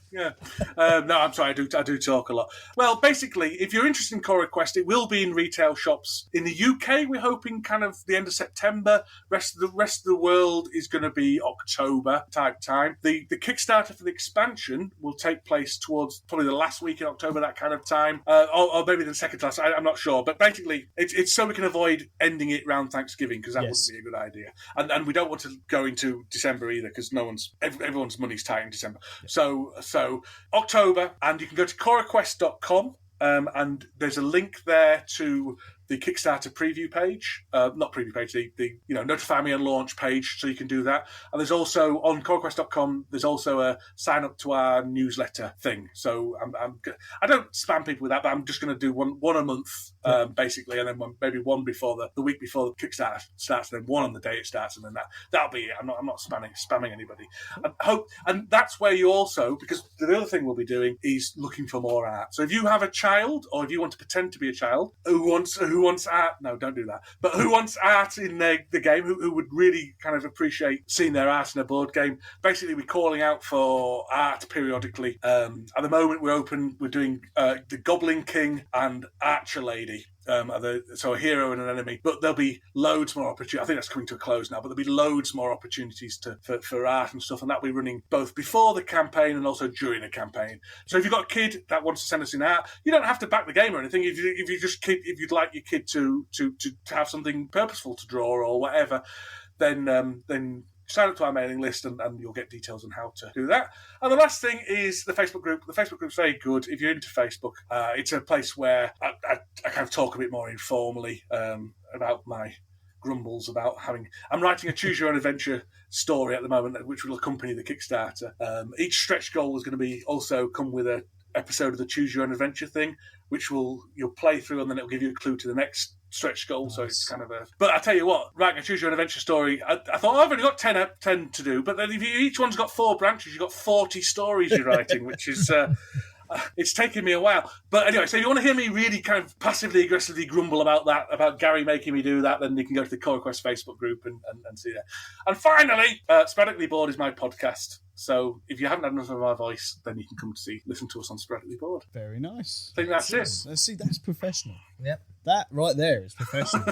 No, I'm sorry. I do talk a lot. Well, basically, if you're interested in Coraquest, it will be in retail shops in the UK. We're hoping kind of the end of September. Rest of the world is going to be October type time. The Kickstarter for the expansion will take place towards probably the last week in October, that kind of time, or maybe the second last. I'm not sure, but basically, it's so we can avoid ending it around Thanksgiving because that wouldn't be a good idea, and we don't want to go into December either because everyone's money's tight in December. So October, and you can go to coraquest.com, and there's a link there to the Kickstarter preview page, not preview page, the notify me and launch page, so you can do that. And there's also on coraquest.com, there's also a sign up to our newsletter thing. So I don't spam people with that, but I'm just going to do one a month, basically, and then maybe one before the week before the Kickstarter starts, and then one on the day it starts, and then that'll be it. I'm not spamming anybody. And that's where you also, because the other thing we'll be doing is looking for more art. So if you have a child, or if you want to pretend to be a child who wants art, no, don't do that, but who wants art in the game, who would really kind of appreciate seeing their art in a board game, basically we're calling out for art periodically. At the moment we're doing the Goblin King and Archer Lady. So a hero and an enemy, but there'll be loads more opportunities. I think that's coming to a close now, but there'll be loads more opportunities for art and stuff, and that'll be running both before the campaign and also during the campaign. So if you've got a kid that wants to send us in art, you don't have to back the game or anything. If you'd like your kid to have something purposeful to draw or whatever, then sign up to our mailing list and you'll get details on how to do that. And the last thing is the Facebook group. The Facebook group's very good. If you're into Facebook, it's a place where I kind of talk a bit more informally about my grumbles about I'm writing a choose your own adventure story at the moment, which will accompany the Kickstarter. Each stretch goal is going to be also come with a episode of the choose your own adventure thing, which you'll play through, and then it'll give you a clue to the next stretch goal. Nice. So it's kind of but I tell you what, writing a choose your own adventure story, I thought I've only got 10 to do, but then if each one's got 4 branches, you've got 40 stories you're writing, which is it's taken me a while. But anyway, so if you want to hear me really kind of passively aggressively grumble about that, about Gary making me do that, then you can go to the Coraquest Facebook group and see that. And finally, Sporadically Bored is my podcast. So if you haven't had enough of my voice, then you can come to listen to us on Sporadically Bored. Very nice. I think that's it. See, that's professional. Yep. That right there is professional.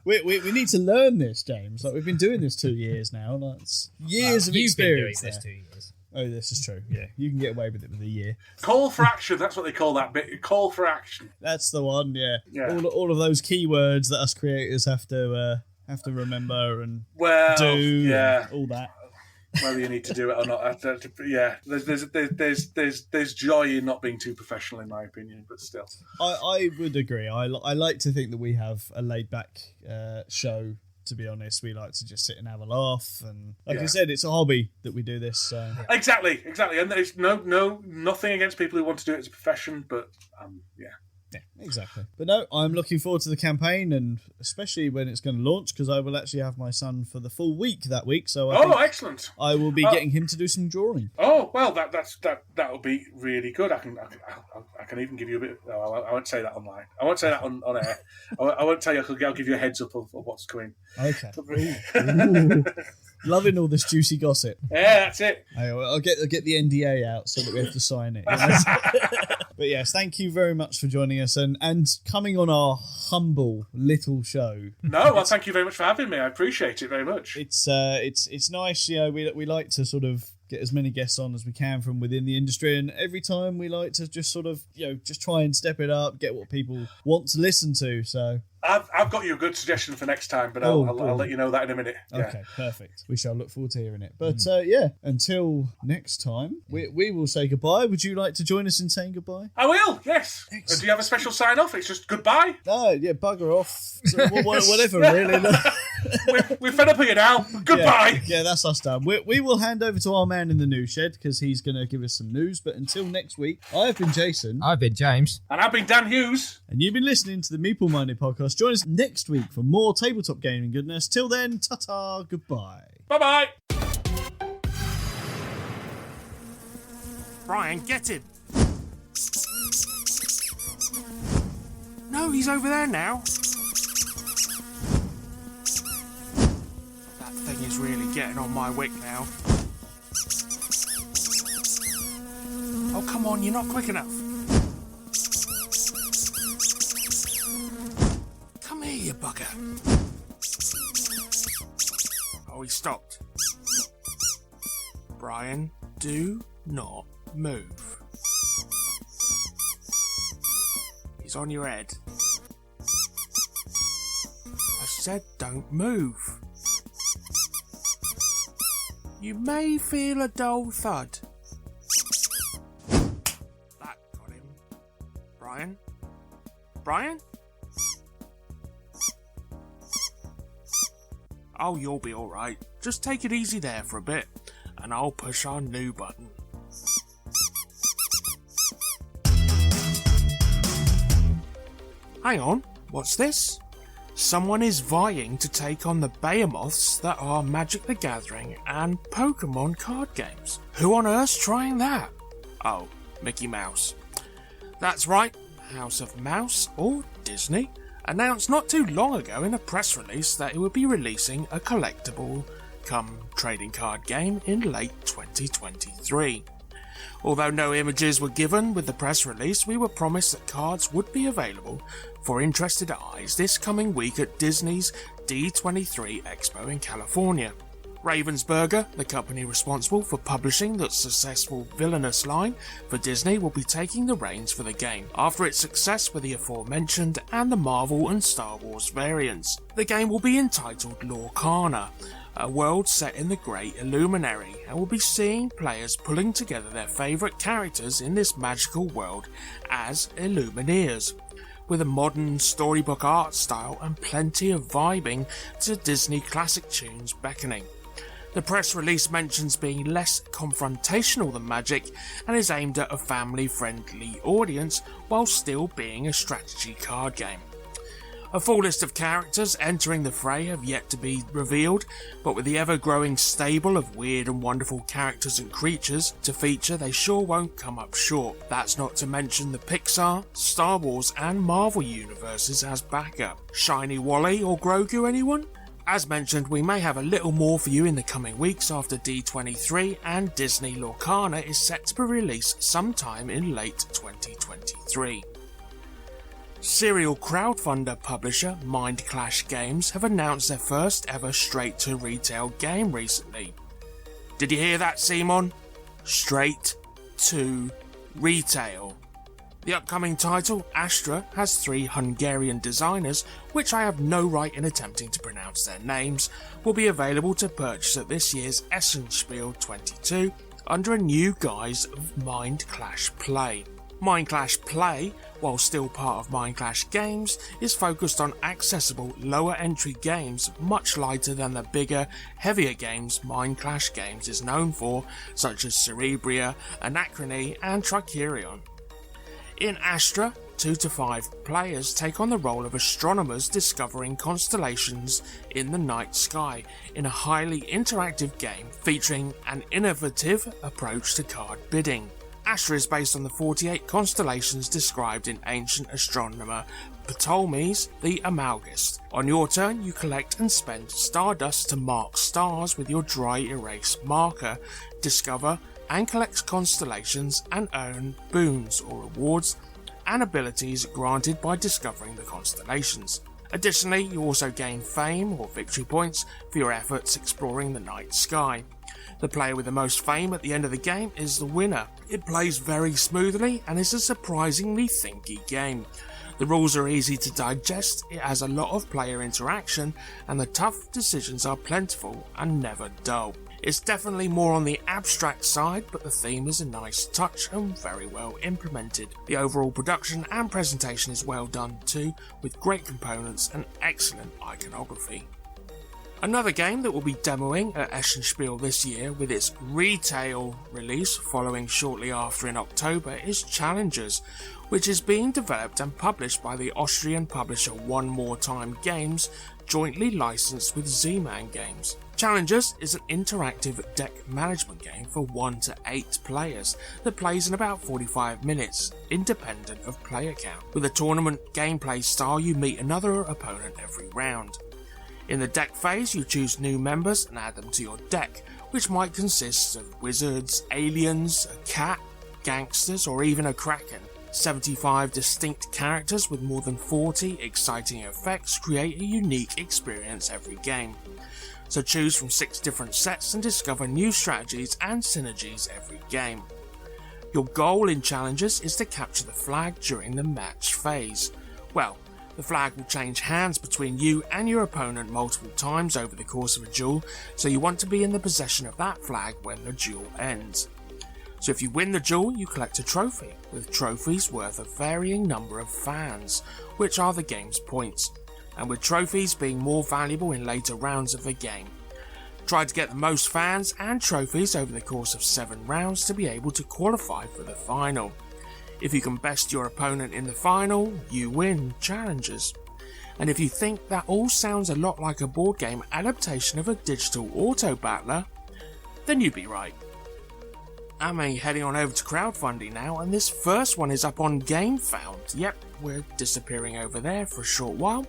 We need to learn this, James. Like, we've been doing this 2 years now. That's years of experience. You've been doing this 2 years. Oh, this is true. Yeah, you can get away with it with a year. Call for action. That's what they call that bit. Call for action. That's the one. Yeah. All of those keywords that us creators have to remember and do. Yeah. All that. Whether you need to do it or not, there's joy in not being too professional, in my opinion. But still, I would agree. I like to think that we have a laid back show. To be honest, we like to just sit and have a laugh, and like I said, it's a hobby that we do this. So. Exactly, and there's nothing against people who want to do it as a profession, but Yeah, exactly. But no, I'm looking forward to the campaign, and especially when it's going to launch, because I will actually have my son for the full week that week. So excellent! I will be getting him to do some drawing. Oh well, that will be really good. I can even give you a bit. I won't say that online. I won't say that on air. I won't tell you. I'll give you a heads up of what's coming. Okay. Ooh. Loving all this juicy gossip. Yeah, that's it. I'll get the NDA out so that we have to sign it. But yes, thank you very much for joining us and coming on our humble little show. No, well, thank you very much for having me. I appreciate it very much. It's nice. We like to sort of get as many guests on as we can from within the industry, and every time we like to just sort of just try and step it up, get what people want to listen to. So I've got you a good suggestion for next time, but I'll let you know that in a minute. Okay, perfect. We shall look forward to hearing it. But until next time, we will say goodbye. Would you like to join us in saying goodbye? I will, yes. Do you have a special sign off? It's just goodbye? No, bugger off. So, whatever, really. We're fed up of you now. Goodbye. Yeah, that's us done. We will hand over to our man in the news shed because he's going to give us some news. But until next week, I've been Jason. I've been James. And I've been Dan Hughes. And you've been listening to the Meeple Minded podcast. Join us next week for more tabletop gaming goodness. Till then, ta-ta, goodbye. Bye-bye. Brian, get him. No, he's over there now. That thing is really getting on my wick now. Oh, come on, you're not quick enough. Come here, you bugger. Oh, he stopped. Brian, do not move. He's on your head. I said don't move. You may feel a dull thud. That got him. Brian? Brian? Oh, you'll be alright. Just take it easy there for a bit, and I'll push our new button. Hang on, what's this? Someone is vying to take on the behemoths that are Magic the Gathering and Pokemon card games. Who on earth's trying that? Oh, Mickey Mouse. That's right, House of Mouse, or Disney, announced not too long ago in a press release that it would be releasing a collectible come trading card game in late 2023. Although no images were given with the press release, we were promised that cards would be available for interested eyes this coming week at Disney's D23 Expo in California. Ravensburger, the company responsible for publishing the successful Villainous line for Disney, will be taking the reins for the game after its success with the aforementioned and the Marvel and Star Wars variants. The game will be entitled Lorcana, a world set in the Great Illuminary, and will be seeing players pulling together their favourite characters in this magical world as Illumineers, with a modern storybook art style and plenty of vibing to Disney classic tunes beckoning. The press release mentions being less confrontational than Magic and is aimed at a family-friendly audience while still being a strategy card game. A full list of characters entering the fray have yet to be revealed, but with the ever-growing stable of weird and wonderful characters and creatures to feature, they sure won't come up short. That's not to mention the Pixar, Star Wars and Marvel universes as backup. Shiny Wally or Grogu, anyone? As mentioned, we may have a little more for you in the coming weeks after D23, and Disney Lorcana is set to be released sometime in late 2023. Serial crowdfunder publisher Mindclash Games have announced their first ever straight-to-retail game recently. Did you hear that, Simon? Straight-to-retail. The upcoming title, Astra, has 3 Hungarian designers, which I have no right in attempting to pronounce their names, will be available to purchase at this year's Essenspiel 22 under a new guise of Mindclash Play. Mindclash Play, while still part of Mindclash Games, is focused on accessible, lower-entry games much lighter than the bigger, heavier games Mindclash Games is known for, such as Cerebria, Anachrony and Tricerion. In Astra, 2 to 5 players take on the role of astronomers discovering constellations in the night sky in a highly interactive game featuring an innovative approach to card bidding. Astra is based on the 48 constellations described in ancient astronomer Ptolemy's The Amalgist. On your turn, you collect and spend stardust to mark stars with your dry erase marker, discover and collect constellations, and earn boons or rewards and abilities granted by discovering the constellations. Additionally, you also gain fame or victory points for your efforts exploring the night sky. The player with the most fame at the end of the game is the winner. It plays very smoothly and is a surprisingly thinky game. The rules are easy to digest, it has a lot of player interaction, and the tough decisions are plentiful and never dull. It's definitely more on the abstract side, but the theme is a nice touch and very well implemented. The overall production and presentation is well done too, with great components and excellent iconography. Another game that will be demoing at Eschenspiel this year with its retail release following shortly after in October is Challengers, which is being developed and published by the Austrian publisher One More Time Games, jointly licensed with Z-Man Games. Challengers is an interactive deck management game for 1 to 8 players that plays in about 45 minutes, independent of player count. With a tournament gameplay style, you meet another opponent every round. In the deck phase, you choose new members and add them to your deck, which might consist of wizards, aliens, a cat, gangsters, or even a kraken. 75 distinct characters with more than 40 exciting effects create a unique experience every game. So choose from 6 different sets and discover new strategies and synergies every game. Your goal in Challengers is to capture the flag during the match phase. Well, the flag will change hands between you and your opponent multiple times over the course of a duel, so you want to be in the possession of that flag when the duel ends. So if you win the duel, you collect a trophy, with trophies worth a varying number of fans, which are the game's points, and with trophies being more valuable in later rounds of the game. Try to get the most fans and trophies over the course of 7 rounds to be able to qualify for the final. If you can best your opponent in the final, you win Challengers. And if you think that all sounds a lot like a board game adaptation of a digital auto battler, then you'd be right. I'm heading on over to crowdfunding now, and this first one is up on GameFound. Yep, we're disappearing over there for a short while.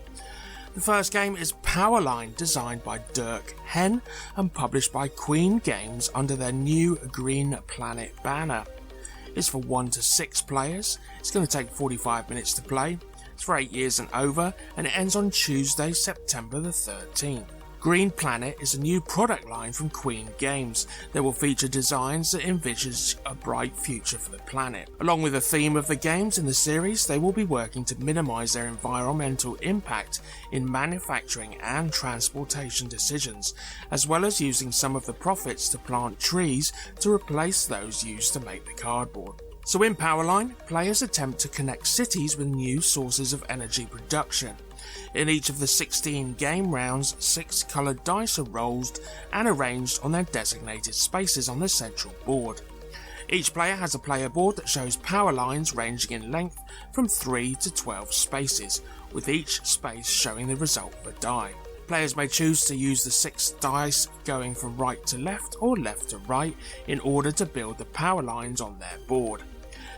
The first game is Powerline, designed by Dirk, Henn, and published by Queen Games under their new Green Planet banner. It's for 1 to 6 players. It's going to take 45 minutes to play. It's for 8 years and over, and it ends on Tuesday, September the 13th. Green Planet is a new product line from Queen Games that will feature designs that envisage a bright future for the planet. Along with the theme of the games in the series, they will be working to minimise their environmental impact in manufacturing and transportation decisions, as well as using some of the profits to plant trees to replace those used to make the cardboard. So in Powerline, players attempt to connect cities with new sources of energy production. In each of the 16 game rounds, 6 coloured dice are rolled and arranged on their designated spaces on the central board. Each player has a player board that shows power lines ranging in length from 3 to 12 spaces, with each space showing the result of a die. Players may choose to use the 6 dice going from right to left or left to right in order to build the power lines on their board.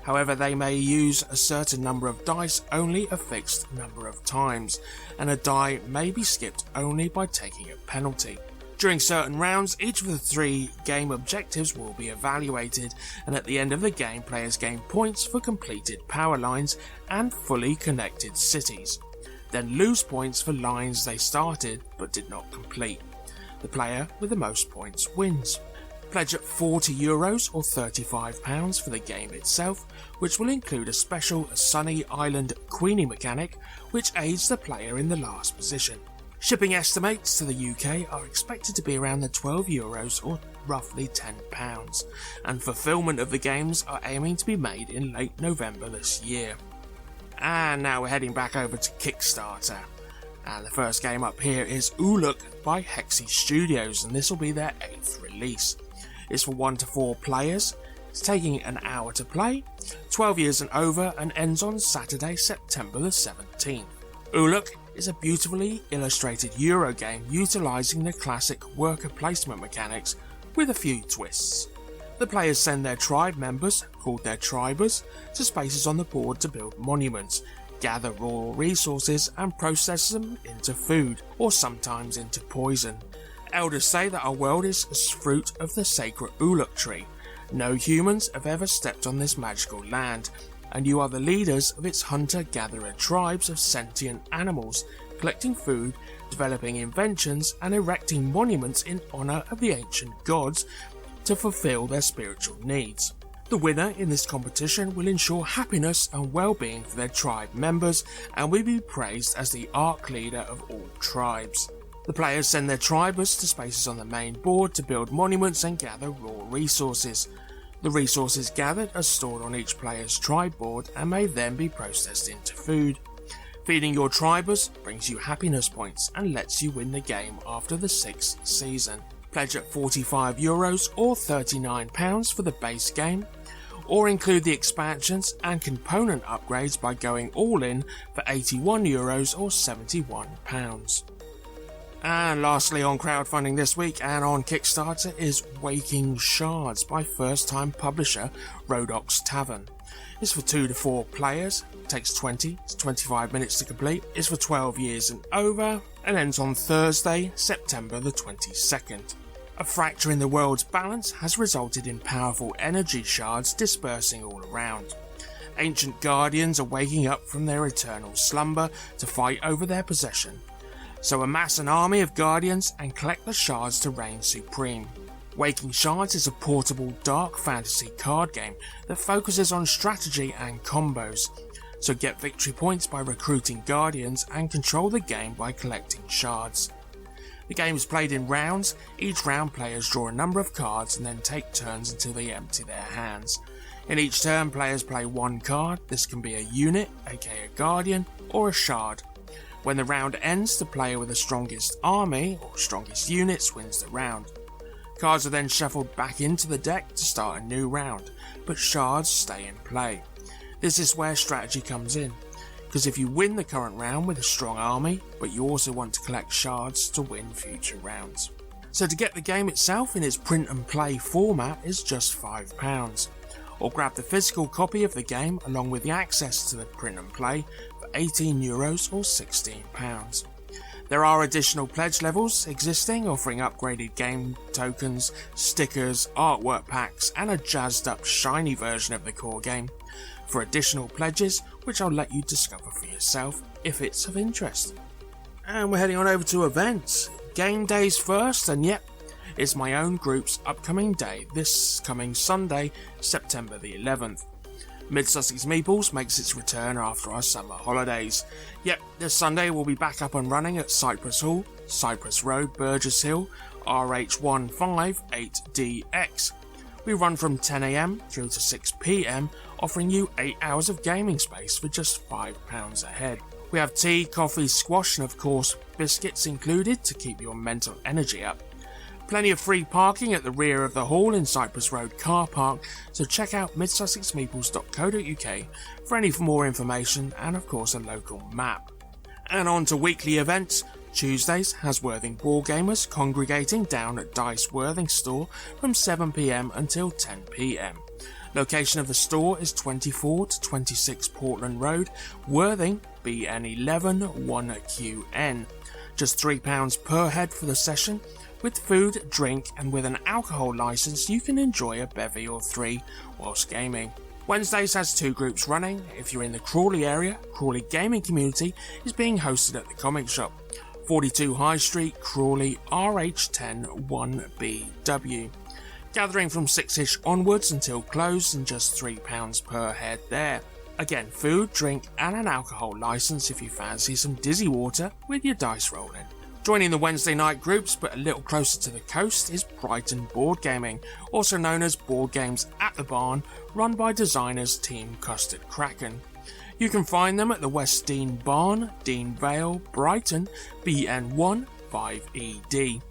However, they may use a certain number of dice only a fixed number of times, and a die may be skipped only by taking a penalty. During certain rounds, each of the 3 game objectives will be evaluated, and at the end of the game, players gain points for completed power lines and fully connected cities, then lose points for lines they started but did not complete. The player with the most points wins. Pledge at €40 or £35 for the game itself, which will include a special Sunny Island Queenie mechanic which aids the player in the last position. Shipping estimates to the UK are expected to be around the €12 or roughly £10, and fulfilment of the games are aiming to be made in late November this year. And now we're heading back over to Kickstarter. And the first game up here is Uluk by Hexy Studios, and this will be their 8th release. It's for 1 to 4 players, it's taking an hour to play, 12 years and over, and ends on Saturday, September the 17th. Uluk is a beautifully illustrated Eurogame utilising the classic worker placement mechanics with a few twists. The players send their tribe members, called their tribers, to spaces on the board to build monuments, gather raw resources and process them into food, or sometimes into poison. Elders say that our world is fruit of the sacred Uluk tree. No humans have ever stepped on this magical land, and you are the leaders of its hunter-gatherer tribes of sentient animals, collecting food, developing inventions, and erecting monuments in honour of the ancient gods to fulfil their spiritual needs. The winner in this competition will ensure happiness and well-being for their tribe members and will be praised as the arc leader of all tribes. The players send their tribers to spaces on the main board to build monuments and gather raw resources. The resources gathered are stored on each player's tribe board and may then be processed into food. Feeding your tribers brings you happiness points and lets you win the game after the 6th season. Pledge at €45 or £39 for the base game, or include the expansions and component upgrades by going all in for €81 or £71. And lastly, on crowdfunding this week and on Kickstarter is Waking Shards by first-time publisher Rodoks Tavern. It's for 2 to 4 players, takes 20 to 25 minutes to complete, is for 12 years and over, and ends on Thursday, September the 22nd. A fracture in the world's balance has resulted in powerful energy shards dispersing all around. Ancient guardians are waking up from their eternal slumber to fight over their possession. So amass an army of guardians and collect the shards to reign supreme. Waking Shards is a portable dark fantasy card game that focuses on strategy and combos. So get victory points by recruiting guardians and control the game by collecting shards. The game is played in rounds. Each round players draw a number of cards and then take turns until they empty their hands. In each turn players play one card. This can be a unit, aka a guardian, or a shard. When the round ends, the player with the strongest army or strongest units wins the round. Cards are then shuffled back into the deck to start a new round, but shards stay in play. This is where strategy comes in, because if you win the current round with a strong army, but you also want to collect shards to win future rounds. So to get the game itself in its print and play format is just £5, or grab the physical copy of the game along with the access to the print and play for €18 or £16. There are additional pledge levels existing, offering upgraded game tokens, stickers, artwork packs, and a jazzed up shiny version of the core game for additional pledges, which I'll let you discover for yourself if it's of interest. And we're heading on over to events. Game days first, and yep, it's my own group's upcoming day this coming Sunday, September the 11th. Mid-Sussex Meeples makes its return after our summer holidays. Yep, this Sunday we'll be back up and running at Cypress Hall, Cypress Road, Burgess Hill, RH158DX. We run from 10 AM through to 6 PM, offering you 8 hours of gaming space for just £5 a head. We have tea, coffee, squash, and of course biscuits included to keep your mental energy up. Plenty of free parking at the rear of the hall in Cypress Road car park, so check out midsussexmeeples.co.uk for any more information and of course a local map. And on to weekly events. Tuesdays has Worthing Ball Gamers congregating down at Dice Worthing store from 7 PM until 10 PM. Location of the store is 24 to 26 Portland Road, Worthing, BN11 1QN. Just £3 per head for the session. With food, drink, and with an alcohol license, you can enjoy a bevy or 3 whilst gaming. Wednesdays has 2 groups running. If you're in the Crawley area, Crawley Gaming Community is being hosted at the Comic Shop, 42 High Street, Crawley, RH10 1BW. Gathering from 6ish onwards until close and just £3 per head there. Again, food, drink, and an alcohol license if you fancy some dizzy water with your dice rolling. Joining the Wednesday night groups, but a little closer to the coast, is Brighton Board Gaming, also known as Board Games at the Barn, run by designers Team Custard Kraken. You can find them at the West Dean Barn, Dean Vale, Brighton, BN1 5ED.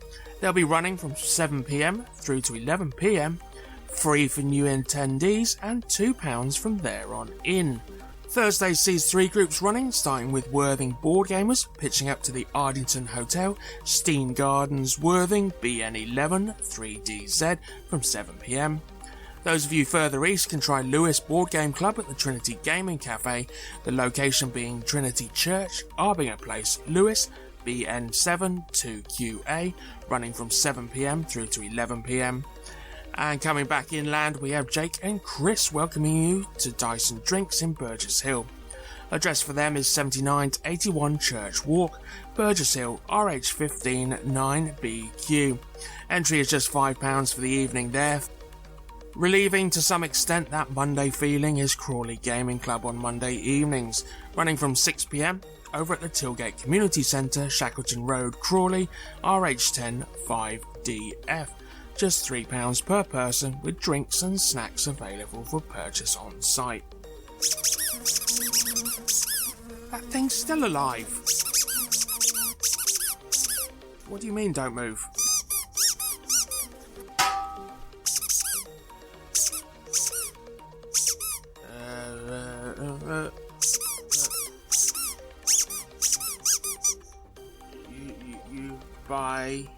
They'll be running from 7 PM through to 11 PM, free for new attendees and £2 from there on in. Thursday sees 3 groups running, starting with Worthing Board Gamers, pitching up to the Ardington Hotel, Steen Gardens, Worthing, BN11 3DZ from 7 PM. Those of you further east can try Lewis Board Game Club at the Trinity Gaming Cafe, the location being Trinity Church, Arbinger Place, Lewis, BN7 2QA, running from 7 PM through to 11 PM. And coming back inland, we have Jake and Chris welcoming you to Dyson Drinks in Burgess Hill. Address for them is 79 to 81 Church Walk, Burgess Hill, RH15 9BQ. Entry is just £5 for the evening there. Relieving to some extent that Monday feeling is Crawley Gaming Club on Monday evenings, running from 6 PM over at the Tilgate Community Centre, Shackleton Road, Crawley, RH10 5DF. Just £3 per person with drinks and snacks available for purchase on site. That thing's still alive. What do you mean, don't move? You buy